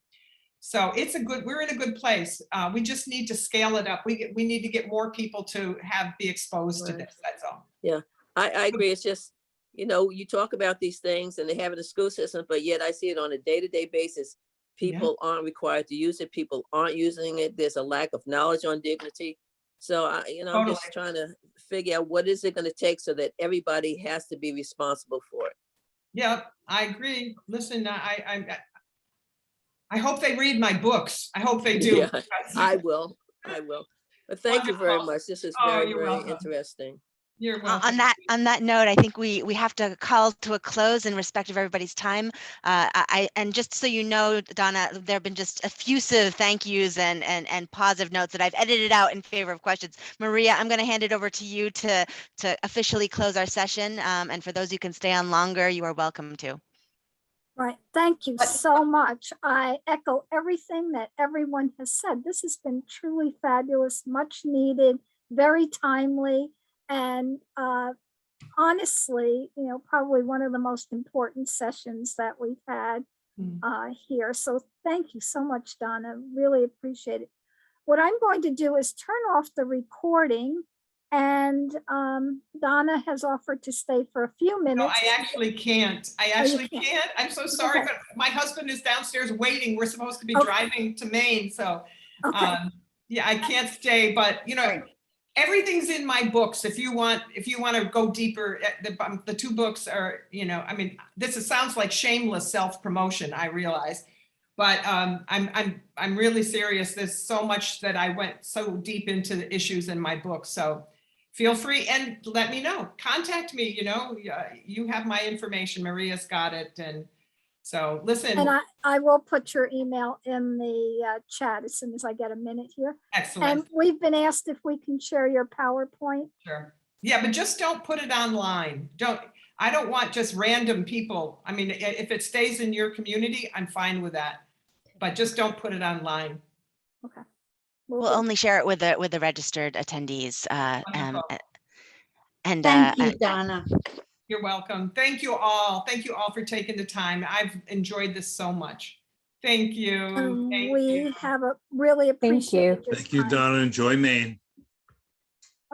Speaker 3: so we're in a good place. We just need to scale it up. We need to get more people to be exposed to this, that's all.
Speaker 10: Yeah, I agree. It's just, you talk about these things and they have it in the school system, but yet I see it on a day-to-day basis. People aren't required to use it. People aren't using it. There's a lack of knowledge on dignity. So I'm just
Speaker 3: Totally.
Speaker 10: trying to figure out what is it going to take so that everybody has to be responsible for it.
Speaker 3: Yep, I agree. Listen, I hope they read my books. I hope they do.
Speaker 10: Yeah, I will. But thank you very
Speaker 3: Wonderful.
Speaker 10: much. This is
Speaker 3: Oh,
Speaker 10: very,
Speaker 3: you're
Speaker 10: very
Speaker 3: welcome.
Speaker 10: interesting.
Speaker 3: You're welcome.
Speaker 4: On that note, I think we have to call to a close in respect of everybody's time. And just so you know, Donna, there have been just effusive thank yous and positive notes that I've edited out in favor of questions. Maria, I'm going to hand it over to you to officially close our session. And for those who can stay on longer, you are welcome to.
Speaker 1: Right. Thank you so much. I echo everything that everyone has said. This has been truly fabulous, much needed, very timely, and honestly, probably one of the most important sessions that we've had here. So thank you so much, Donna. Really appreciate it. What I'm going to do is turn off the recording, and Donna has offered to stay for a few
Speaker 3: No,
Speaker 1: minutes.
Speaker 3: I actually can't. I
Speaker 1: you
Speaker 3: actually
Speaker 1: can't.
Speaker 3: can't. I'm so sorry,
Speaker 1: Okay.
Speaker 3: but my husband is downstairs waiting. We're supposed to be
Speaker 1: Okay.
Speaker 3: driving to Maine, so
Speaker 1: Okay.
Speaker 3: yeah, I can't stay. But everything's in my books. If you want to go deeper, the two books are, I mean, sounds like shameless self-promotion, I realize, but I'm really serious. There's so much that I went so deep into the issues in my book. So feel free and let me know. Contact me. You have my information. Maria's got it, and so listen.
Speaker 1: And I will put your email in the chat as soon as I get a minute here.
Speaker 3: Excellent.
Speaker 1: And we've been asked if we can share your PowerPoint.
Speaker 3: Sure. Yeah, but just don't put it online. I don't want just random people. I mean, if it stays in your community, I'm fine with that. But just don't put it online.
Speaker 1: Okay.
Speaker 4: We'll only share it with the registered attendees.
Speaker 2: Thank you, Donna.
Speaker 3: You're welcome. Thank you all. Thank you all for taking the time. I've enjoyed this so much. Thank you.
Speaker 1: We have a really appreciated your
Speaker 6: Thank you,
Speaker 1: time.
Speaker 6: Donna. Enjoy Maine.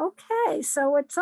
Speaker 1: Okay, so it's